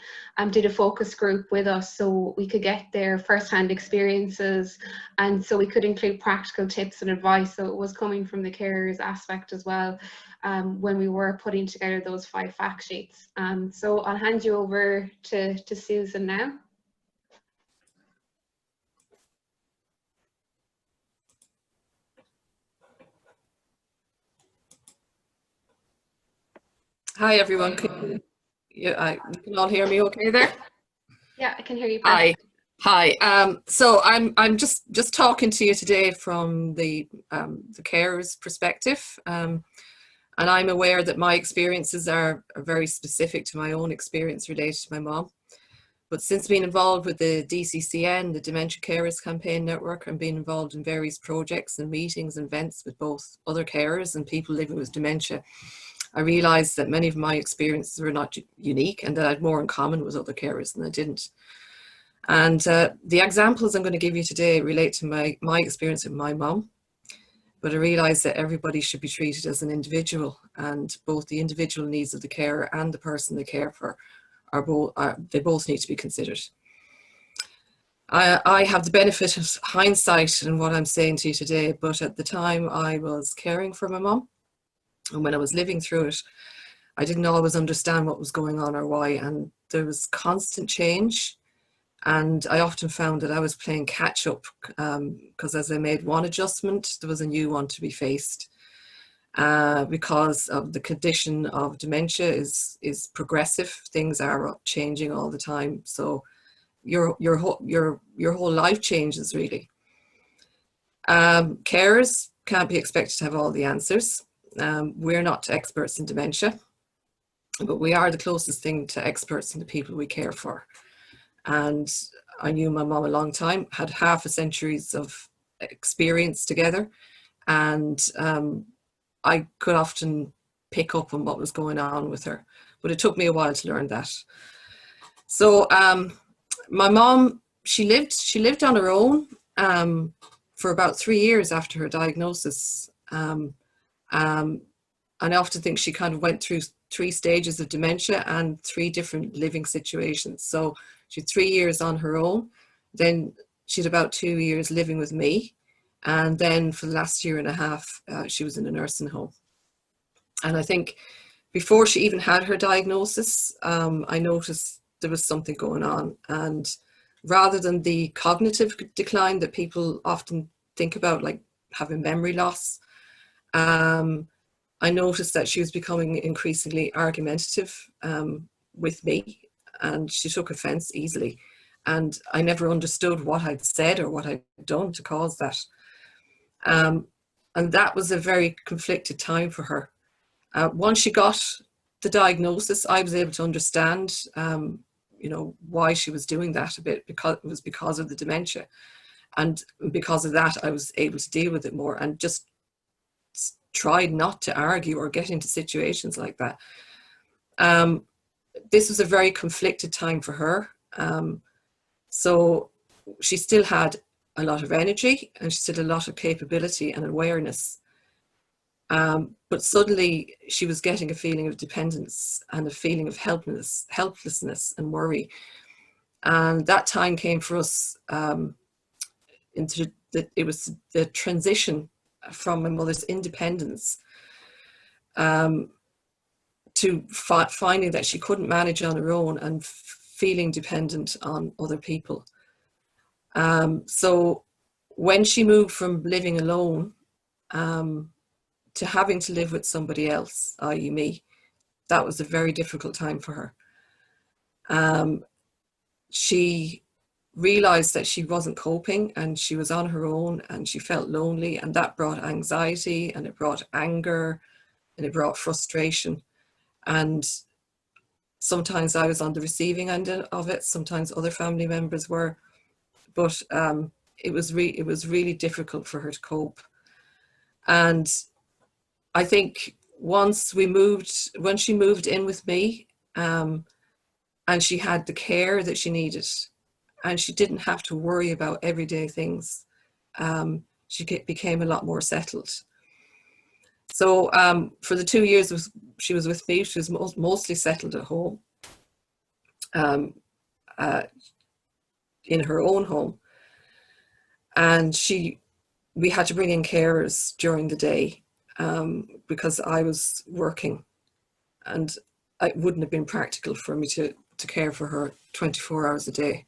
Speaker 1: did a focus group with us so we could get their first-hand experiences, and so we could include practical tips and advice. So it was coming from the carers aspect as well when we were putting together those 5 fact sheets. So I'll hand you over to Susan now.
Speaker 4: Hi everyone, you can all hear me okay there?
Speaker 1: Yeah, I can hear you.
Speaker 4: Hi. So I'm just talking to you today from the carer's perspective, and I'm aware that my experiences are very specific to my own experience related to my mom. But since being involved with the DCCN, the Dementia Carers Campaign Network, and being involved in various projects and meetings and events with both other carers and people living with dementia, I realized that many of my experiences were not unique and that I had more in common with other carers than I didn't. And the examples I'm going to give you today relate to my experience with my mum, but I realized that everybody should be treated as an individual, and both the individual needs of the carer and the person they care for they both need to be considered. I have the benefit of hindsight in what I'm saying to you today, but at the time I was caring for my mum, and when I was living through it, I didn't always understand what was going on or why, and there was constant change. And I often found that I was playing catch up because as I made one adjustment, there was a new one to be faced. Because of the condition of dementia is progressive, things are changing all the time. So your whole life changes really. Carers can't be expected to have all the answers. We're not experts in dementia, but we are the closest thing to experts in the people we care for. And I knew my mum a long time, had half a centuries of experience together, and I could often pick up on what was going on with her, but it took me a while to learn that. So my mum, she lived on her own for about 3 years after her diagnosis. And I often think she kind of went through 3 stages of dementia and 3 different living situations. So she had 3 years on her own, then she had about 2 years living with me, and then for the last 1.5 years, she was in a nursing home. And I think before she even had her diagnosis, I noticed there was something going on. And rather than the cognitive decline that people often think about, like having memory loss, I noticed that she was becoming increasingly argumentative with me, and she took offense easily. And I never understood what I'd said or what I'd done to cause that. And that was a very conflicted time for her. Once she got the diagnosis, I was able to understand, why she was doing that a bit, because it was because of the dementia. And because of that, I was able to deal with it more and just tried not to argue or get into situations like that. This was a very conflicted time for her. So she still had a lot of energy and she still had a lot of capability and awareness. But suddenly she was getting a feeling of dependence and a feeling of helplessness and worry. And that time came for us it was the transition from my mother's independence to finding that she couldn't manage on her own and feeling dependent on other people. So when she moved from living alone to having to live with somebody else, i.e. me, that was a very difficult time for her. She realized that she wasn't coping and she was on her own and she felt lonely, and that brought anxiety and it brought anger and it brought frustration. And sometimes I was on the receiving end of it, sometimes other family members were, but it was really difficult for her to cope. And I think when she moved in with me, and she had the care that she needed, and she didn't have to worry about everyday things, she became a lot more settled. So for the 2 years she was with me, she was mostly settled at home, in her own home. And we had to bring in carers during the day because I was working, and it wouldn't have been practical for me to care for her 24 hours a day.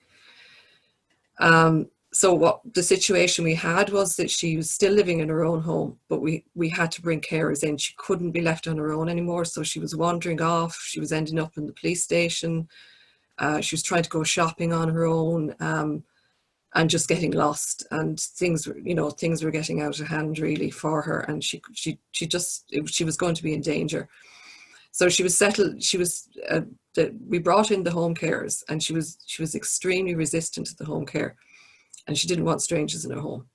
Speaker 4: So what the situation we had was that she was still living in her own home, but we had to bring carers in. She couldn't be left on her own anymore, so she was wandering off. She was ending up in the police station. She was trying to go shopping on her own, and just getting lost. And things were getting out of hand really for her, and she was going to be in danger. So she was settled. We brought in the home carers, and she was extremely resistant to the home care, and she didn't want strangers in her home.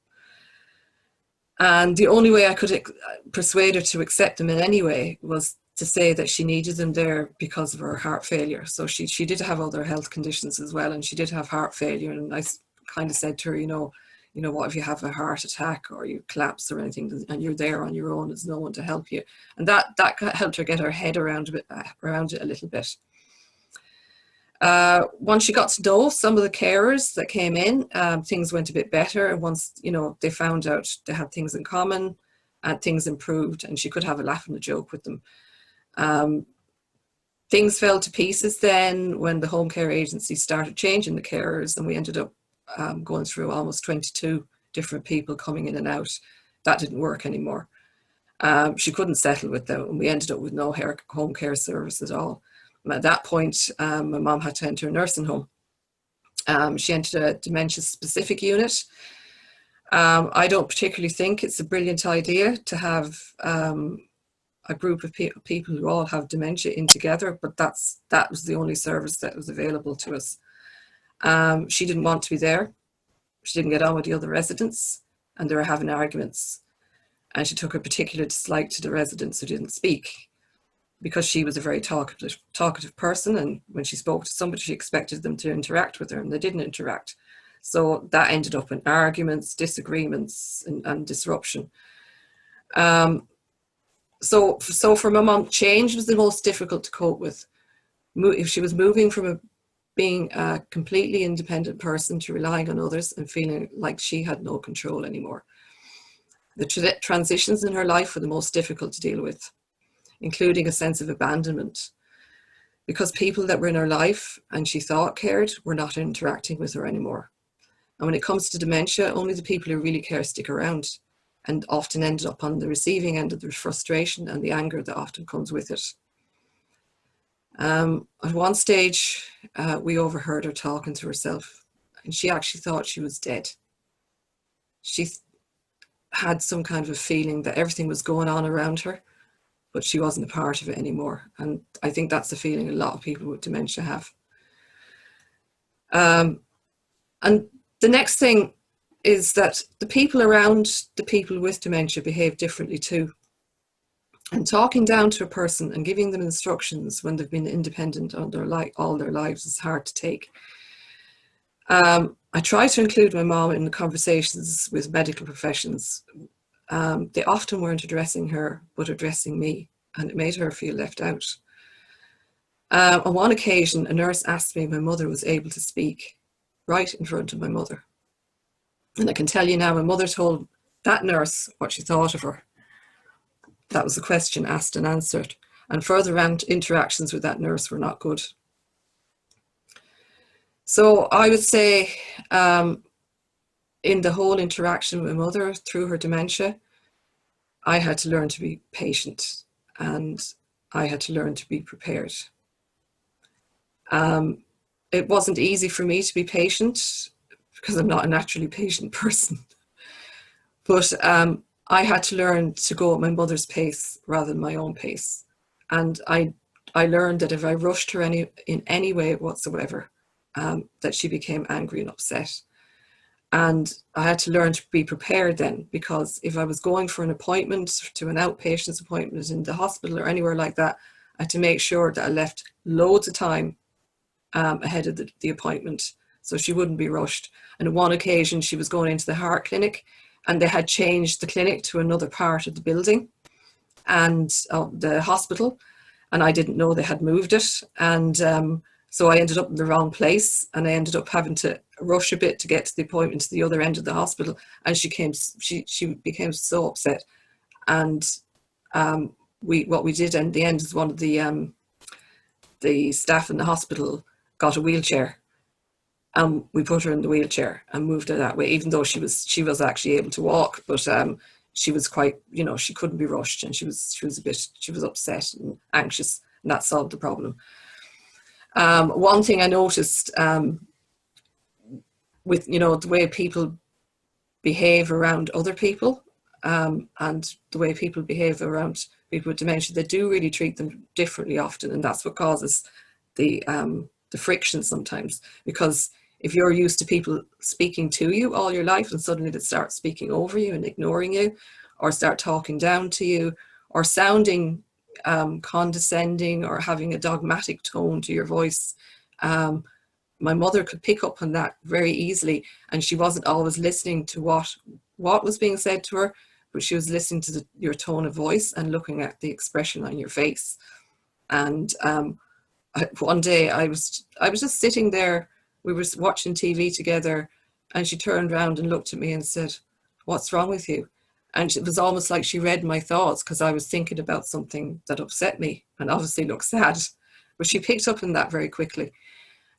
Speaker 4: And the only way I could persuade her to accept them in any way was to say that she needed them there because of her heart failure. So she did have other health conditions as well, and she did have heart failure. And I kind of said to her, you know, what if you have a heart attack or you collapse or anything, and you're there on your own, there's no one to help you. And that helped her get her head around it a little bit. Once she got to know some of the carers that came in, things went a bit better. And once, you know, they found out they had things in common and things improved, and she could have a laugh and a joke with them. Things fell to pieces then when the home care agency started changing the carers, and we ended up going through almost 22 different people coming in and out. That didn't work anymore. She couldn't settle with them, and we ended up with no home care service at all. And at that point, my mum had to enter a nursing home. She entered a dementia-specific unit. I don't particularly think it's a brilliant idea to have a group of people who all have dementia in together, but that was the only service that was available to us. She didn't want to be there. She didn't get on with the other residents, and they were having arguments. And she took a particular dislike to the residents who didn't speak, because she was a very talkative person, and when she spoke to somebody, she expected them to interact with her, and they didn't interact. So that ended up in arguments, disagreements, and disruption. So for my mum, change was the most difficult to cope with. If she was moving from being a completely independent person to relying on others and feeling like she had no control anymore. The transitions in her life were the most difficult to deal with, including a sense of abandonment, because people that were in her life and she thought cared were not interacting with her anymore. And when it comes to dementia, only the people who really care stick around, and often ended up on the receiving end of the frustration and the anger that often comes with it. At one stage, we overheard her talking to herself, and she actually thought she was dead. She had some kind of a feeling that everything was going on around her, but she wasn't a part of it anymore. And I think that's the feeling a lot of people with dementia have. And the next thing is that the people around the people with dementia behave differently too. And talking down to a person and giving them instructions when they've been independent all their lives is hard to take. I try to include my mom in the conversations with medical professions. They often weren't addressing her, but addressing me, and it made her feel left out. On one occasion, a nurse asked me if my mother was able to speak right in front of my mother. And I can tell you now, my mother told that nurse what she thought of her. That was the question asked and answered. And further interactions with that nurse were not good. So I would say in the whole interaction with my mother through her dementia, I had to learn to be patient, and I had to learn to be prepared. It wasn't easy for me to be patient because I'm not a naturally patient person. But I had to learn to go at my mother's pace rather than my own pace. And I learned that if I rushed her in any way whatsoever, that she became angry and upset. And I had to learn to be prepared then, because if I was going for an appointment, to an outpatient's appointment in the hospital or anywhere like that, I had to make sure that I left loads of time ahead of the appointment so she wouldn't be rushed. And on one occasion, she was going into the heart clinic, and they had changed the clinic to another part of the building and the hospital, and I didn't know they had moved it. And so I ended up in the wrong place, and I ended up having to rush a bit to get to the appointment to the other end of the hospital. And she became so upset. And what we did in the end is one of the staff in the hospital got a wheelchair, and we put her in the wheelchair and moved her that way, even though she was actually able to walk, but she was quite, she couldn't be rushed, and she was upset and anxious, and that solved the problem. One thing I noticed with the way people behave around other people, and the way people behave around people with dementia, they do really treat them differently often, and that's what causes the friction sometimes. Because if you're used to people speaking to you all your life, and suddenly they start speaking over you and ignoring you, or start talking down to you, or sounding condescending or having a dogmatic tone to your voice. My mother could pick up on that very easily, and she wasn't always listening to what was being said to her, but she was listening to your tone of voice and looking at the expression on your face. And one day I was just sitting there, we were watching TV together, and she turned around and looked at me and said, "What's wrong with you?" And it was almost like she read my thoughts, because I was thinking about something that upset me and obviously looked sad, but she picked up on that very quickly.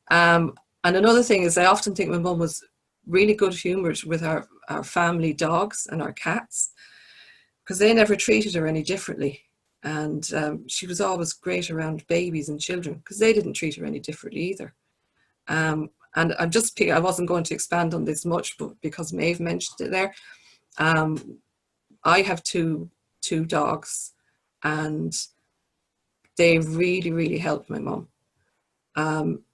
Speaker 4: And another thing is, I often think my mum was really good humoured with our family dogs and our cats, because they never treated her any differently. And she was always great around babies and children, because they didn't treat her any differently either. And I wasn't going to expand on this much, but because Maeve mentioned it there, I have two dogs, and they really, really helped my mum.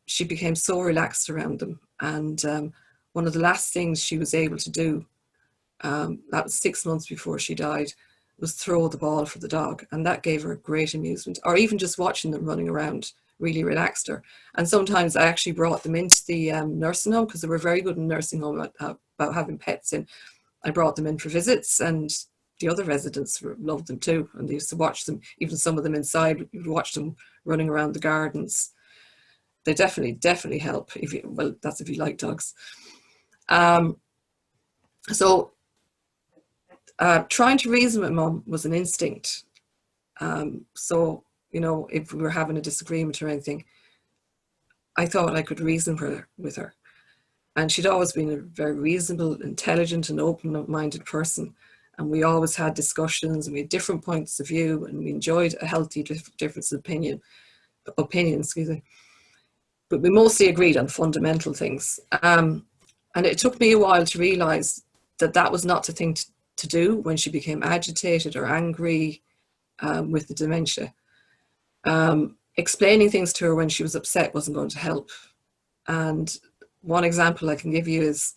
Speaker 4: She became so relaxed around them. And one of the last things she was able to do, that was 6 months before she died, was throw the ball for the dog. And that gave her great amusement. Or even just watching them running around really relaxed her. And sometimes I actually brought them into the nursing home, because they were very good in nursing home about having pets in. I brought them in for visits, and the other residents loved them too. And they used to watch them, even some of them inside, you would watch them running around the gardens. They definitely help, well, that's if you like dogs. So trying to reason with mum was an instinct. So, you know, if we were having a disagreement or anything, I thought I could reason with her. And she'd always been a very reasonable, intelligent and open-minded person. And we always had discussions, and we had different points of view, and we enjoyed a healthy difference of opinion, excuse me. But we mostly agreed on fundamental things. And it took me a while to realise that that was not the thing to do when she became agitated or angry with the dementia. Explaining things to her when she was upset wasn't going to help. And one example I can give you is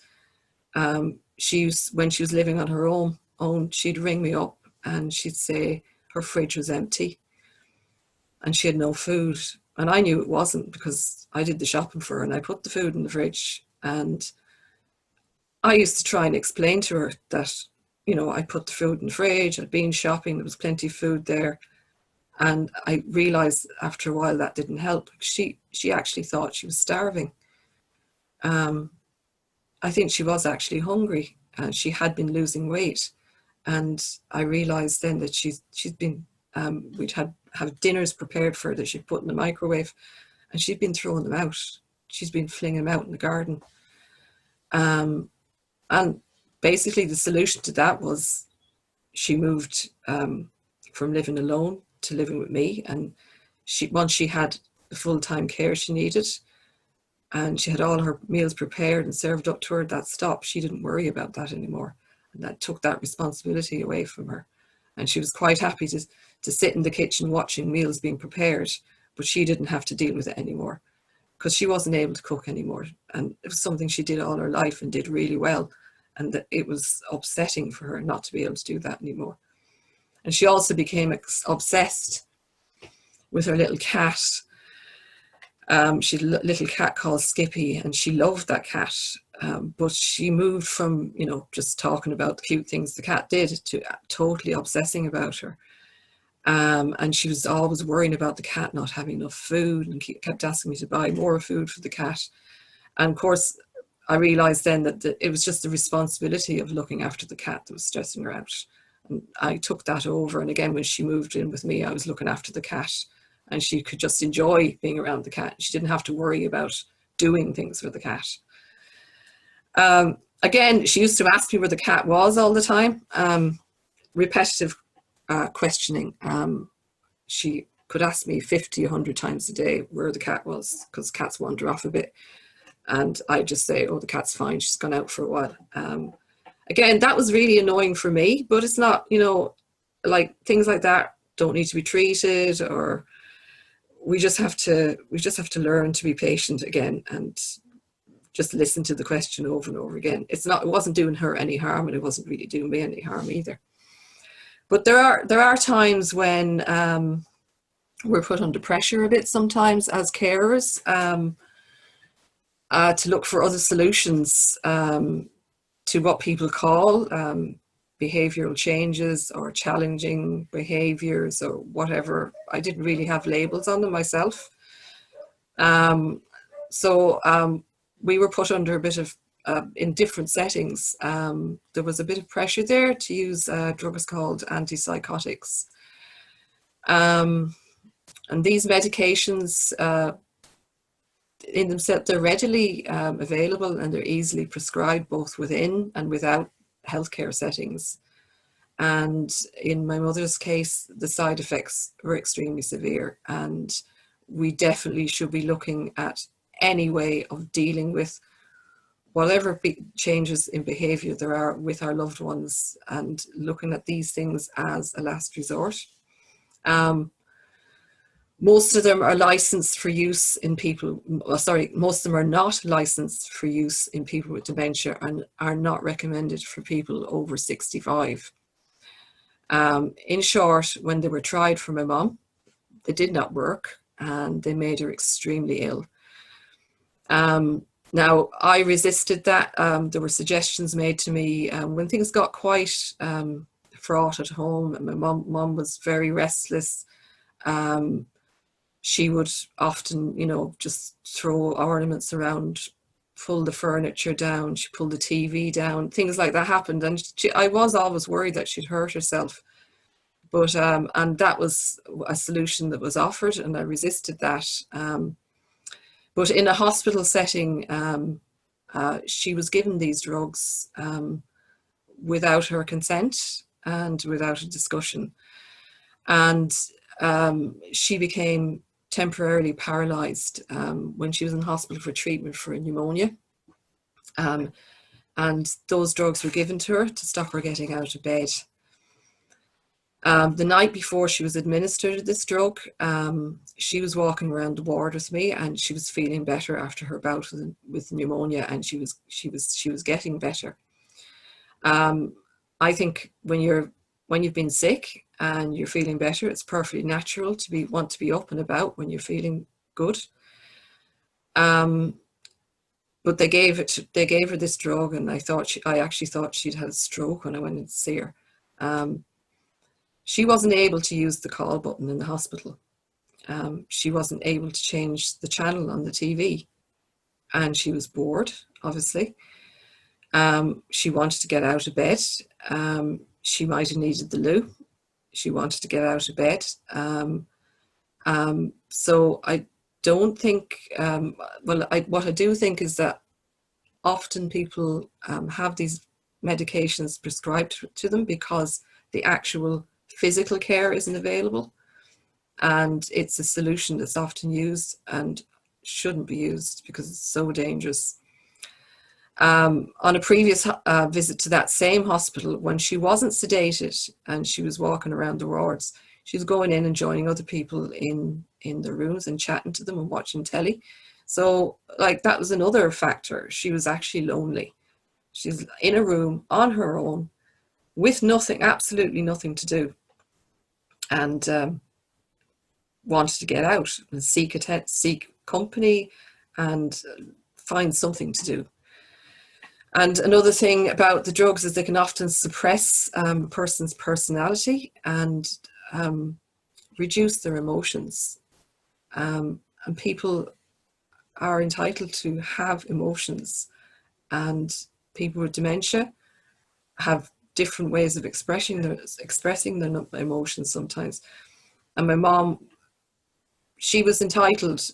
Speaker 4: when she was living on her own, she'd ring me up and she'd say her fridge was empty and she had no food. And I knew it wasn't, because I did the shopping for her and I put the food in the fridge. And I used to try and explain to her that, you know, I put the food in the fridge, I'd been shopping, there was plenty of food there. And I realised after a while that didn't help. She actually thought she was starving. I think she was actually hungry, and she had been losing weight. And I realised then that she's been, we'd have dinners prepared for her that she'd put in the microwave, and she'd been throwing them out. She's been flinging them out in the garden. And basically the solution to that was she moved from living alone to living with me. And once she had the full-time care she needed, and she had all her meals prepared and served up to her, that stopped. She didn't worry about that anymore. And that took that responsibility away from her. And she was quite happy to sit in the kitchen watching meals being prepared, but she didn't have to deal with it anymore, because she wasn't able to cook anymore. And it was something she did all her life and did really well. And that it was upsetting for her not to be able to do that anymore. And she also became obsessed with her little cat. She had a little cat called Skippy, and she loved that cat. But she moved from, you know, just talking about the cute things the cat did to totally obsessing about her. And she was always worrying about the cat not having enough food, and kept asking me to buy more food for the cat. And of course, I realised then that it was just the responsibility of looking after the cat that was stressing her out. And I took that over. And again, when she moved in with me, I was looking after the cat, and she could just enjoy being around the cat. She didn't have to worry about doing things for the cat. Again, she used to ask me where the cat was all the time. Repetitive questioning. She could ask me 50, 100 times a day where the cat was, because cats wander off a bit. And I just say, oh, the cat's fine, she's gone out for a while. Again, that was really annoying for me, but it's not, you know, like things like that don't need to be treated, or we just have to learn to be patient again and just listen to the question over and over again. It wasn't doing her any harm, and it wasn't really doing me any harm either. But there are times when we're put under pressure a bit sometimes as carers to look for other solutions to what people call behavioral changes or challenging behaviors or whatever. I didn't really have labels on them myself. So we were put under a bit of, in different settings, there was a bit of pressure there to use drugs called antipsychotics. And these medications, in themselves, they're readily available and they're easily prescribed both within and without healthcare settings. And in my mother's case, the side effects were extremely severe, and we definitely should be looking at any way of dealing with whatever changes in behaviour there are with our loved ones, and looking at these things as a last resort. Most of them are licensed for use in people, most of them are not licensed for use in people with dementia and are not recommended for people over 65. In short, when they were tried for my mum, they did not work and they made her extremely ill. Now, I resisted that. There were suggestions made to me when things got quite fraught at home, and my mum was very restless. She would often, you know, just throw ornaments around, pull the furniture down, she pulled the TV down, things like that happened. And I was always worried that she'd hurt herself. But, and that was a solution that was offered, and I resisted that. But in a hospital setting, she was given these drugs without her consent and without a discussion. And she became temporarily paralysed when she was in hospital for treatment for pneumonia. And those drugs were given to her to stop her getting out of bed. The night before she was administered this drug, she was walking around the ward with me, and she was feeling better after her bout with pneumonia, and she was getting better. I think when you've been sick and you're feeling better, it's perfectly natural to want to be up and about when you're feeling good. But they gave her this drug, and I actually thought she'd had a stroke when I went in to see her. She wasn't able to use the call button in the hospital. She wasn't able to change the channel on the TV, and she was bored, obviously. She wanted to get out of bed. She might have needed the loo. She wanted to get out of bed. So I don't think, what I do think is that often people have these medications prescribed to them because the actual physical care isn't available, and it's a solution that's often used and shouldn't be used because it's so dangerous. On a previous visit to that same hospital, when she wasn't sedated and she was walking around the wards, she was going in and joining other people in the rooms and chatting to them and watching telly. So like, that was another factor. She was actually lonely. She's in a room on her own with nothing, absolutely nothing to do, and wanted to get out and seek company and find something to do. And another thing about the drugs is they can often suppress a person's personality and reduce their emotions. And people are entitled to have emotions, and people with dementia have different ways of expressing their emotions sometimes. And my mom, she was entitled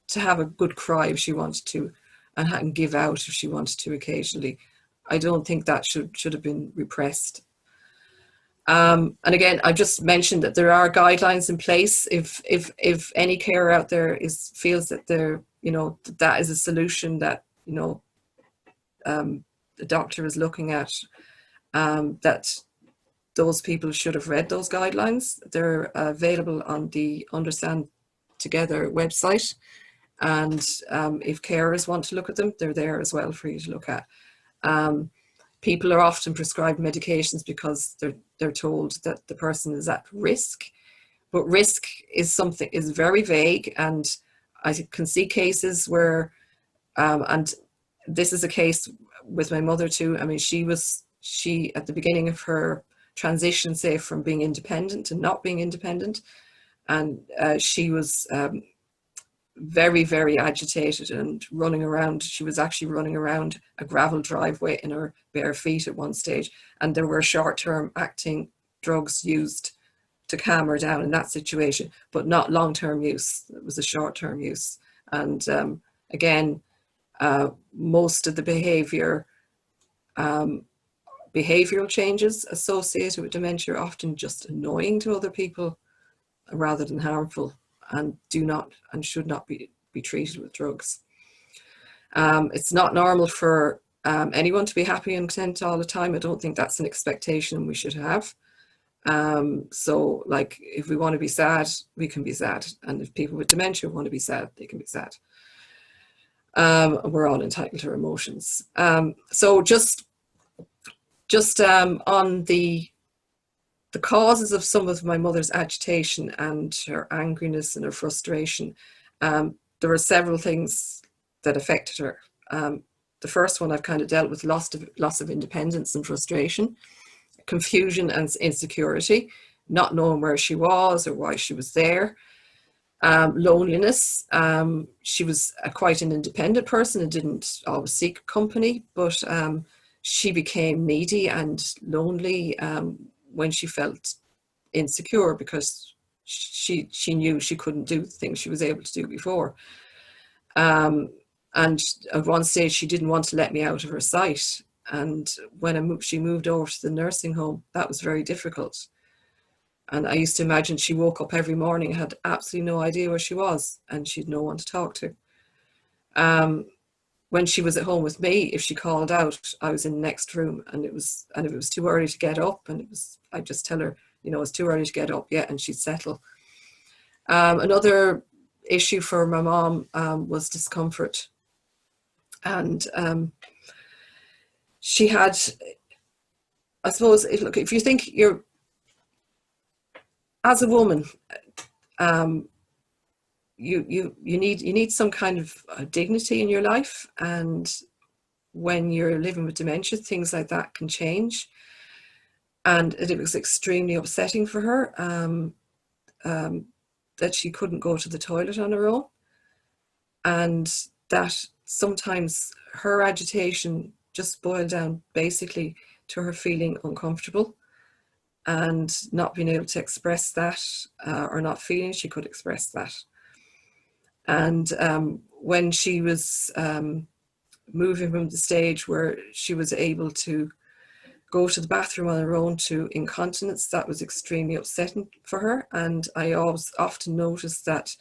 Speaker 4: to have a good cry if she wanted to, and give out if she wanted to occasionally. I don't think that should have been repressed. And again, I just mentioned that there are guidelines in place. If any carer out there feels that that is a solution that the doctor is looking at, that those people should have read those guidelines. They're available on the Understand Together website. And if carers want to look at them, they're there as well for you to look at. People are often prescribed medications because they're told that the person is at risk, but risk is very vague, and I can see cases where, and this is a case with my mother too. I mean, she at the beginning of her transition, say, from being independent to not being independent, and she was very, very agitated and running around. She was actually running around a gravel driveway in her bare feet at one stage, and there were short-term acting drugs used to calm her down in that situation, but not long-term use. It was a short-term use. And again, most of the behavioral changes associated with dementia are often just annoying to other people rather than harmful, and should not be treated with drugs. It's not normal for anyone to be happy and content all the time. I don't think that's an expectation we should have. So, like, if we want to be sad, we can be sad, and if people with dementia want to be sad, they can be sad. We're all entitled to our emotions. So just on the causes of some of my mother's agitation and her angriness and her frustration, there were several things that affected her. The first one I've kind of dealt with: loss of independence and frustration, confusion and insecurity, not knowing where she was or why she was there. Loneliness. She was quite an independent person and didn't always seek company, but she became needy and lonely when she felt insecure, because she knew she couldn't do the things she was able to do before. And at one stage she didn't want to let me out of her sight. And when she moved over to the nursing home, that was very difficult. And I used to imagine she woke up every morning, had absolutely no idea where she was, and she'd no one to talk to. When she was at home with me, if she called out, I was in the next room, and if it was too early to get up, I'd just tell her, it's too early to get up yet, and she'd settle. Another issue for my mom was discomfort. And she had, I suppose, if you think as a woman, you need some kind of dignity in your life, and when you're living with dementia, things like that can change. And it was extremely upsetting for her that she couldn't go to the toilet on her own, and that sometimes her agitation just boiled down basically to her feeling uncomfortable and not being able to express that, or not feeling she could express that. And when she was moving from the stage where she was able to go to the bathroom on her own to incontinence, that was extremely upsetting for her. And I often noticed that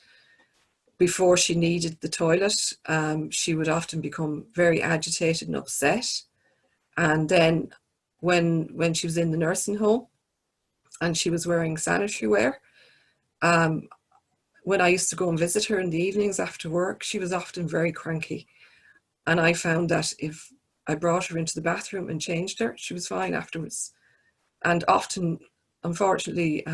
Speaker 4: before she needed the toilet, she would often become very agitated and upset. And then when she was in the nursing home and she was wearing sanitary wear, when I used to go and visit her in the evenings after work, she was often very cranky. And I found that if I brought her into the bathroom and changed her, she was fine afterwards. And often, unfortunately,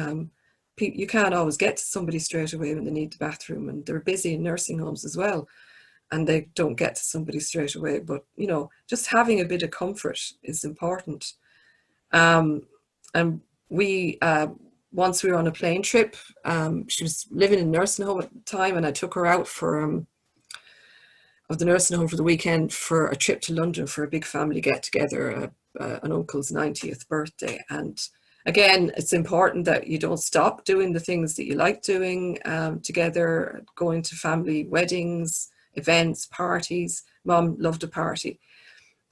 Speaker 4: you can't always get to somebody straight away when they need the bathroom, and they're busy in nursing homes as well, and they don't get to somebody straight away. But just having a bit of comfort is important. And we once we were on a plane trip, she was living in a nursing home at the time, and I took her out of the nursing home for the weekend for a trip to London for a big family get together, an uncle's 90th birthday. And again, it's important that you don't stop doing the things that you like doing together, going to family weddings, events, parties. Mom loved a party.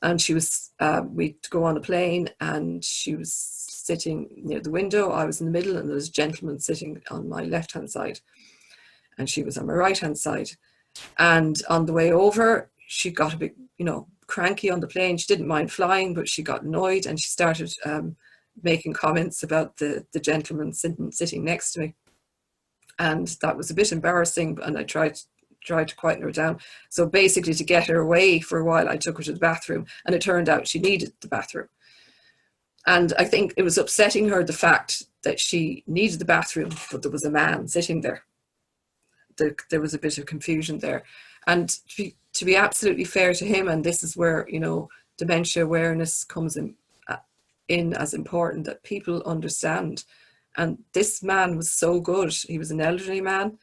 Speaker 4: And she was, we'd go on a plane, and she was sitting near the window. I was in the middle, and there was a gentleman sitting on my left-hand side, and she was on my right-hand side. And on the way over, she got a bit, cranky on the plane. She didn't mind flying, but she got annoyed, and she started making comments about the gentleman sitting next to me. And that was a bit embarrassing, and I tried to quieten her down. So basically, to get her away for a while, I took her to the bathroom, and it turned out she needed the bathroom. And I think it was upsetting her, the fact that she needed the bathroom, but there was a man sitting there. There was a bit of confusion there. And to be absolutely fair to him, and this is where, you know, dementia awareness comes in as important, that people understand. And this man was so good. He was an elderly man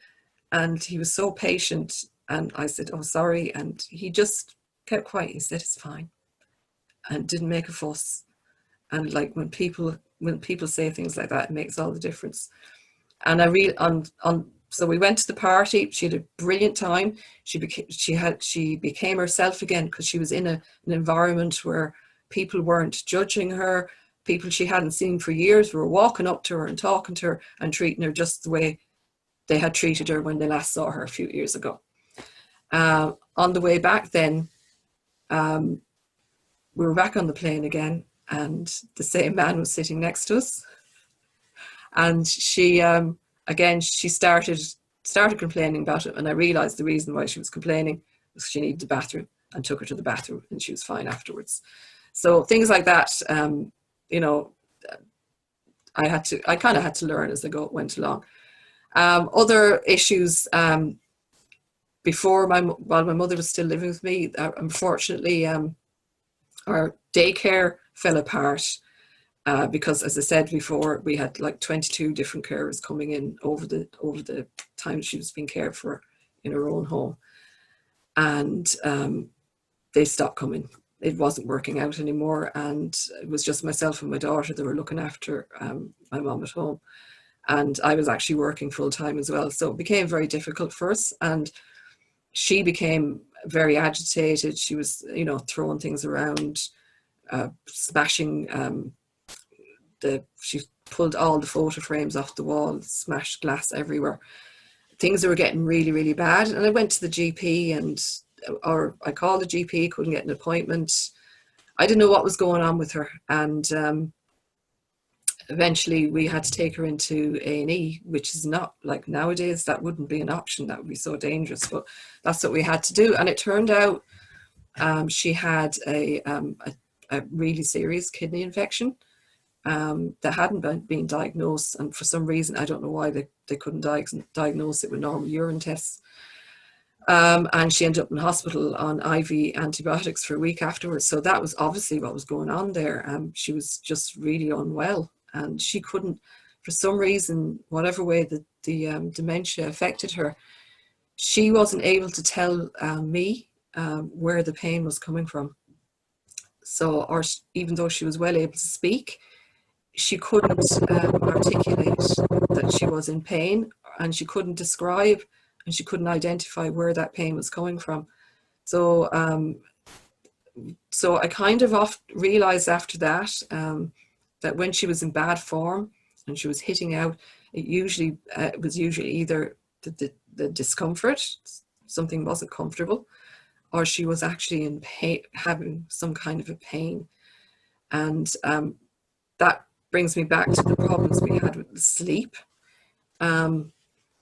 Speaker 4: and he was so patient. And I said, oh, sorry. And he just kept quiet. He said, it's fine. And didn't make a fuss. And like when people say things like that, it makes all the difference. And so we went to the party. She had a brilliant time. She became herself again, because she was in an environment where people weren't judging her. People she hadn't seen for years were walking up to her and talking to her and treating her just the way they had treated her when they last saw her a few years ago. On the way back then, we were back on the plane again, and the same man was sitting next to us. And she, again, she started complaining about it, and I realised the reason why she was complaining was she needed the bathroom, and took her to the bathroom, and she was fine afterwards. So things like that, you know, I kind of had to learn as I went along. Other issues, while my mother was still living with me, unfortunately, our daycare fell apart. Because, as I said before, we had like 22 different carers coming in over the time she was being cared for in her own home, and they stopped coming. It wasn't working out anymore, and it was just myself and my daughter that were looking after my mum at home, and I was actually working full time as well. So it became very difficult for us, and she became very agitated. She was, you know, throwing things around, smashing. She pulled all the photo frames off the wall, smashed glass everywhere. Things that were getting really, really bad. And I went to the GP, or I called the GP, couldn't get an appointment. I didn't know what was going on with her. And eventually we had to take her into A&E, which is not, like nowadays, that wouldn't be an option. That would be so dangerous, but that's what we had to do. And it turned out she had a really serious kidney infection. That hadn't been diagnosed, and for some reason, I don't know why they couldn't diagnose it with normal urine tests. And she ended up in hospital on IV antibiotics for a week afterwards. So that was obviously what was going on there. She was just really unwell, and she couldn't, for some reason, whatever way the dementia affected her, she wasn't able to tell me where the pain was coming from. So, or even though she was well able to speak, she couldn't articulate that she was in pain, and she couldn't describe, and she couldn't identify where that pain was coming from. So I kind of realized after that that when she was in bad form and she was hitting out, it was usually either the discomfort, something wasn't comfortable, or she was actually in pain, having some kind of a pain. And that brings me back to the problems we had with the sleep.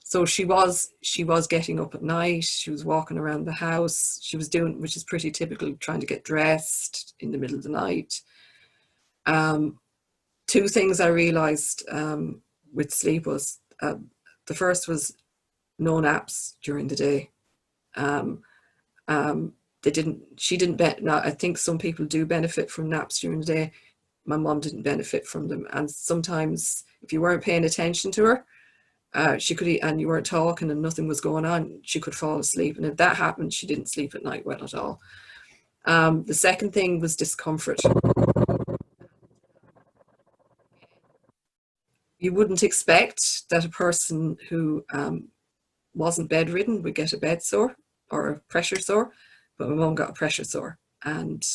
Speaker 4: So she was getting up at night, she was walking around the house, she was doing, which is pretty typical, trying to get dressed in the middle of the night. Two things I realized with sleep was, the first was no naps during the day. I think some people do benefit from naps during the day. My mom didn't benefit from them, and sometimes if you weren't paying attention to her, she could, and you weren't talking and nothing was going on, she could fall asleep, and if that happened, she didn't sleep at night well at all. The second thing was discomfort. You wouldn't expect that a person who wasn't bedridden would get a bed sore or a pressure sore, but my mom got a pressure sore, and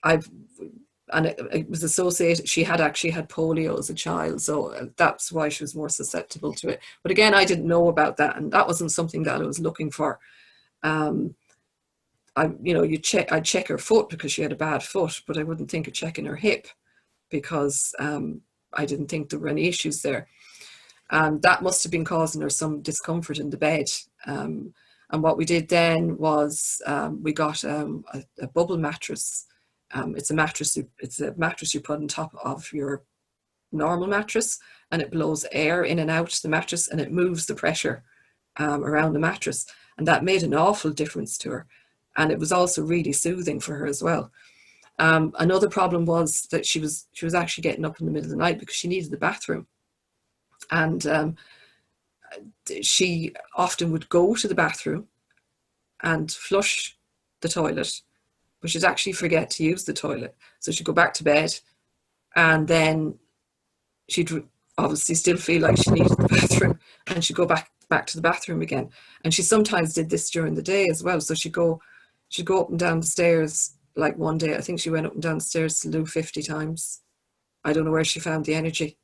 Speaker 4: it was associated, she had actually had polio as a child, so that's why she was more susceptible to it. But again, I didn't know about that, and that wasn't something that I was looking for. I'd check her foot because she had a bad foot, but I wouldn't think of checking her hip because I didn't think there were any issues there. That must have been causing her some discomfort in the bed. And what we did then was we got a bubble mattress. It's a mattress you put on top of your normal mattress, and it blows air in and out the mattress, and it moves the pressure around the mattress. And that made an awful difference to her. And it was also really soothing for her as well. Another problem was that she was actually getting up in the middle of the night because she needed the bathroom. And she often would go to the bathroom and flush the toilet, but she'd actually forget to use the toilet. So she'd go back to bed, and then she'd obviously still feel like she needed the bathroom, and she'd go back to the bathroom again. And she sometimes did this during the day as well. So she'd go up and down the stairs. Like one day, I think she went up and down the stairs to the loo 50 times. I don't know where she found the energy.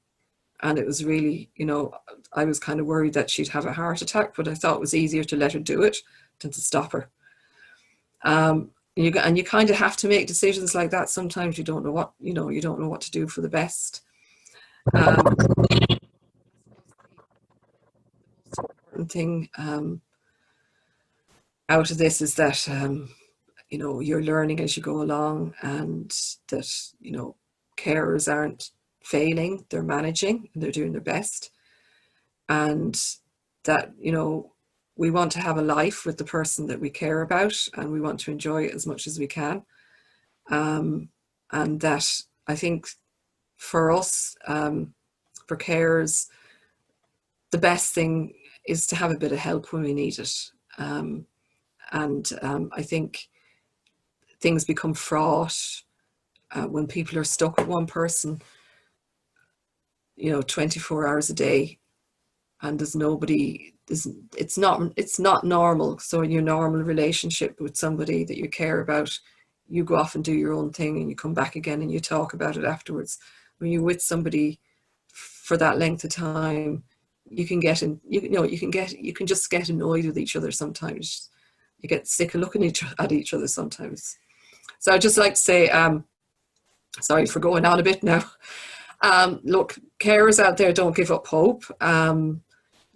Speaker 4: And it was really, you know, I was kind of worried that she'd have a heart attack, but I thought it was easier to let her do it than to stop her. And you kind of have to make decisions like that. Sometimes you don't know what, you don't know what to do for the best. The important thing out of this is that, you're learning as you go along, and that, carers aren't failing, they're managing and they're doing their best. And that, we want to have a life with the person that we care about, and we want to enjoy it as much as we can. And that, I think, for us, for carers, the best thing is to have a bit of help when we need it. I think things become fraught when people are stuck with one person, 24 hours a day, and there's nobody. It's not normal. So in your normal relationship with somebody that you care about, you go off and do your own thing, and you come back again and you talk about it afterwards. When you're with somebody for that length of time, you can get you can just get annoyed with each other sometimes. You get sick of looking at each other sometimes. So I'd just like to say, sorry for going on a bit now. Look, carers out there, don't give up hope.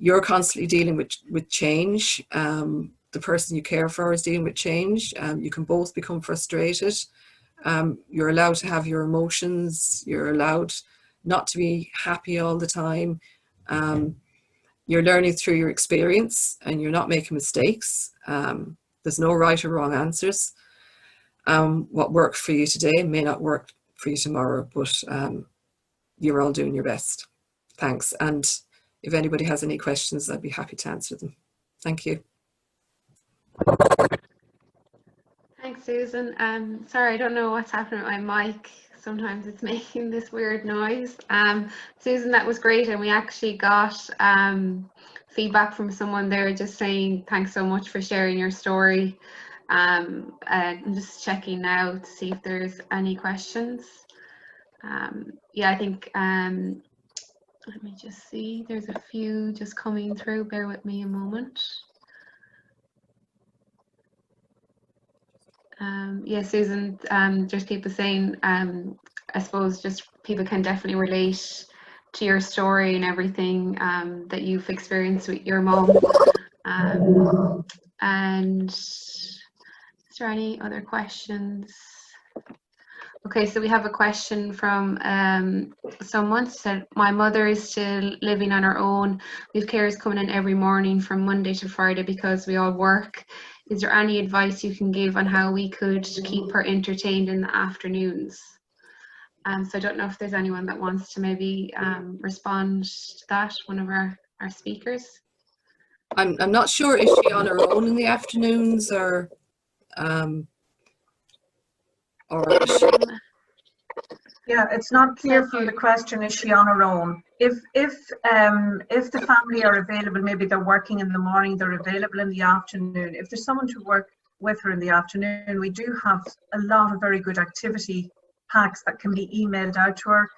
Speaker 4: You're constantly dealing with change. The person you care for is dealing with change. You can both become frustrated. You're allowed to have your emotions. You're allowed not to be happy all the time. You're learning through your experience, and you're not making mistakes. There's no right or wrong answers. What worked for you today may not work for you tomorrow, but you're all doing your best. Thanks. And if anybody has any questions, I'd be happy to answer them. Thank you.
Speaker 1: Thanks, Susan. Sorry, I don't know what's happening with my mic. Sometimes it's making this weird noise. Susan, that was great, and we actually got feedback from someone there just saying thanks so much for sharing your story. I'm just checking now to see if there's any questions. Yeah, I think let me just see. There's a few just coming through. Bear with me a moment. Yeah, Susan, there's people saying, I suppose just people can definitely relate to your story and everything that you've experienced with your mom. And is there any other questions? Okay, so we have a question from someone said, my mother is still living on her own. We have carers coming in every morning from Monday to Friday because we all work. Is there any advice you can give on how we could keep her entertained in the afternoons? So I don't know if there's anyone that wants to maybe respond to that, one of our speakers.
Speaker 4: I'm not sure, is she on her own in the afternoons, or
Speaker 2: Yeah, it's not clear from the question, is she on her own? If the family are available, maybe they're working in the morning, they're available in the afternoon. If there's someone to work with her in the afternoon, we do have a lot of very good activity packs that can be emailed out to her.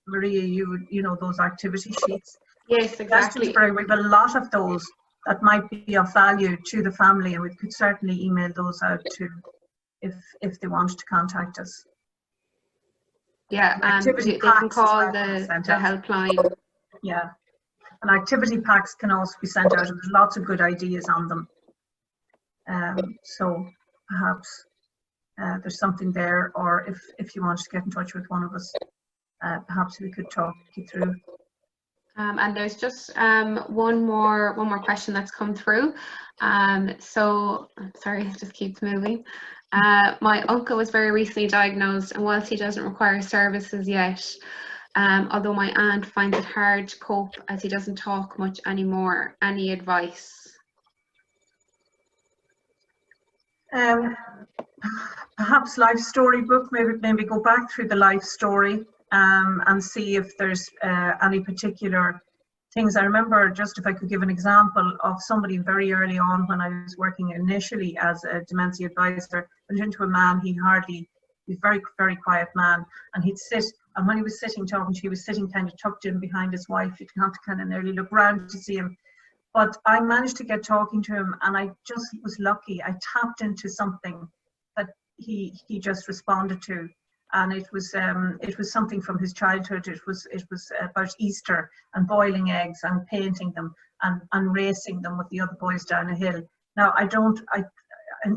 Speaker 2: Maria, you know those activity sheets.
Speaker 1: Yes, exactly.
Speaker 2: We have a lot of those that might be of value to the family, and we could certainly email those out to if they wanted to contact us.
Speaker 1: Yeah, they can call the helpline.
Speaker 2: Yeah, and activity packs can also be sent out, and there's lots of good ideas on them. So perhaps there's something there, or if you want to get in touch with one of us, perhaps we could talk you through.
Speaker 1: And there's just one more question that's come through. So sorry, it just keeps moving. My uncle was very recently diagnosed, and whilst he doesn't require services yet, although my aunt finds it hard to cope as he doesn't talk much anymore. Any advice?
Speaker 2: Perhaps life story book, maybe go back through the life story and see if there's any particular things. I remember, just if I could give an example of somebody very early on when I was working initially as a dementia advisor, went into a man, he's very, very quiet man, and he'd sit, and when he was sitting talking, he was sitting kind of tucked in behind his wife. You'd have to kind of nearly look round to see him. But I managed to get talking to him, and I just was lucky. I tapped into something that he just responded to, and it was something from his childhood. It was about Easter and boiling eggs and painting them and racing them with the other boys down a hill. Now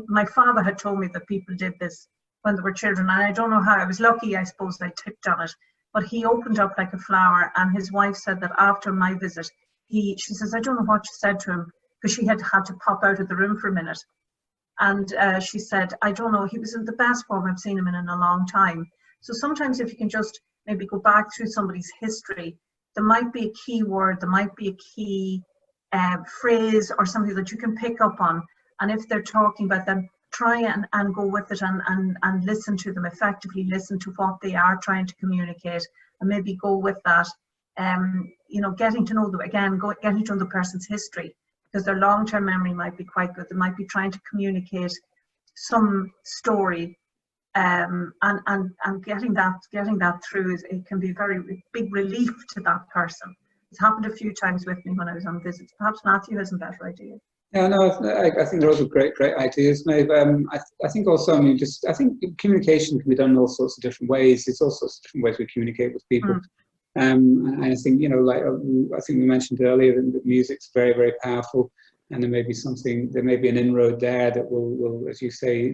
Speaker 2: my father had told me that people did this when they were children, and I don't know how. I was lucky, I suppose. I tipped on it, but he opened up like a flower, and his wife said that after my visit, she says, I don't know what you said to him, because she had to pop out of the room for a minute. And she said, I don't know, he was in the best form I've seen him in a long time. So sometimes if you can just maybe go back through somebody's history, there might be a key word, there might be a key phrase or something that you can pick up on. And if they're talking about them, try and go with it and listen to them, effectively listen to what they are trying to communicate, and maybe go with that. Getting to know them again, getting to know the person's history, because their long-term memory might be quite good. They might be trying to communicate some story, and getting that through it can be a very big relief to that person. It's happened a few times with me when I was on visits. Perhaps Matthew has a better idea.
Speaker 3: Yeah, no, I think they're also great ideas, Maeve. I think also, I think communication can be done in all sorts of different ways. It's all sorts of different ways we communicate with people. And I think, I think we mentioned earlier that music's very, very powerful, and there may be an inroad there that will, as you say,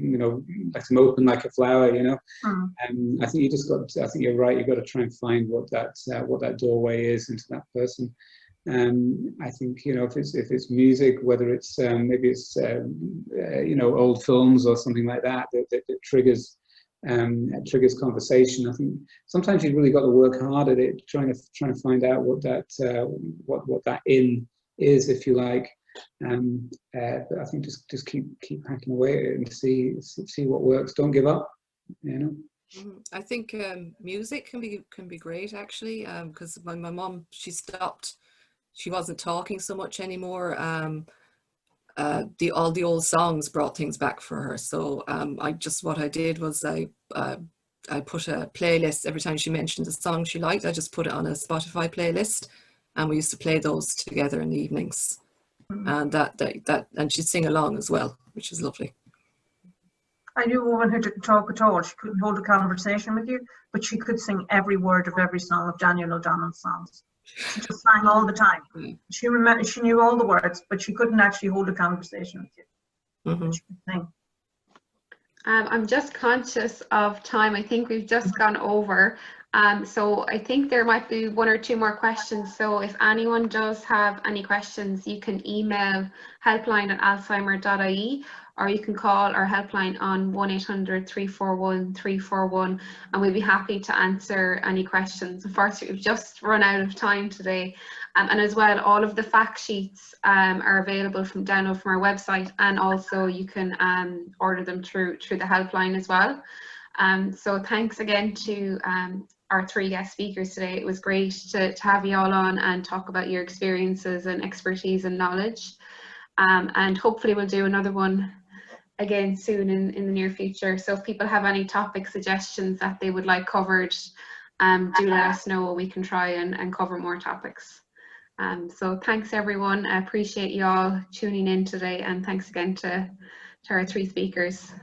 Speaker 3: let them open like a flower, I think I think you're right. You've got to try and find what that doorway is into that person. I think, if it's music, whether it's maybe it's old films or something like that triggers conversation. I think sometimes you've really got to work hard at it, trying to find out what that in is, if you like. But I think just keep hacking away at it and see what works. Don't give up.
Speaker 4: I think music can be great, actually, because my mum, she stopped. She wasn't talking so much anymore. All the old songs brought things back for her. So what I did was I put a playlist every time she mentioned a song she liked. I just put it on a Spotify playlist, and we used to play those together in the evenings. And and she'd sing along as well, which is lovely.
Speaker 2: I knew a woman who didn't talk at all. She couldn't hold a conversation with you, but she could sing every word of every song of Daniel O'Donnell's songs. She just sang all the time. She knew all the words, but she couldn't actually hold a conversation with you. She could sing.
Speaker 1: I'm just conscious of time. I think we've just gone over. So I think there might be one or two more questions. So if anyone does have any questions, you can email helpline@alzheimer.ie, or you can call our helpline on 1-800-341-341, and we'll be happy to answer any questions. Unfortunately, we've just run out of time today. And as well, all of the fact sheets are available from download from our website, and also you can order them through the helpline as well. So thanks again to our three guest speakers today. It was great to have you all on and talk about your experiences and expertise and knowledge. And hopefully we'll do another one again soon in the near future. So if people have any topic suggestions that they would like covered, do let us know. We can try and cover more topics. So thanks everyone. I appreciate you all tuning in today, and thanks again to our three speakers.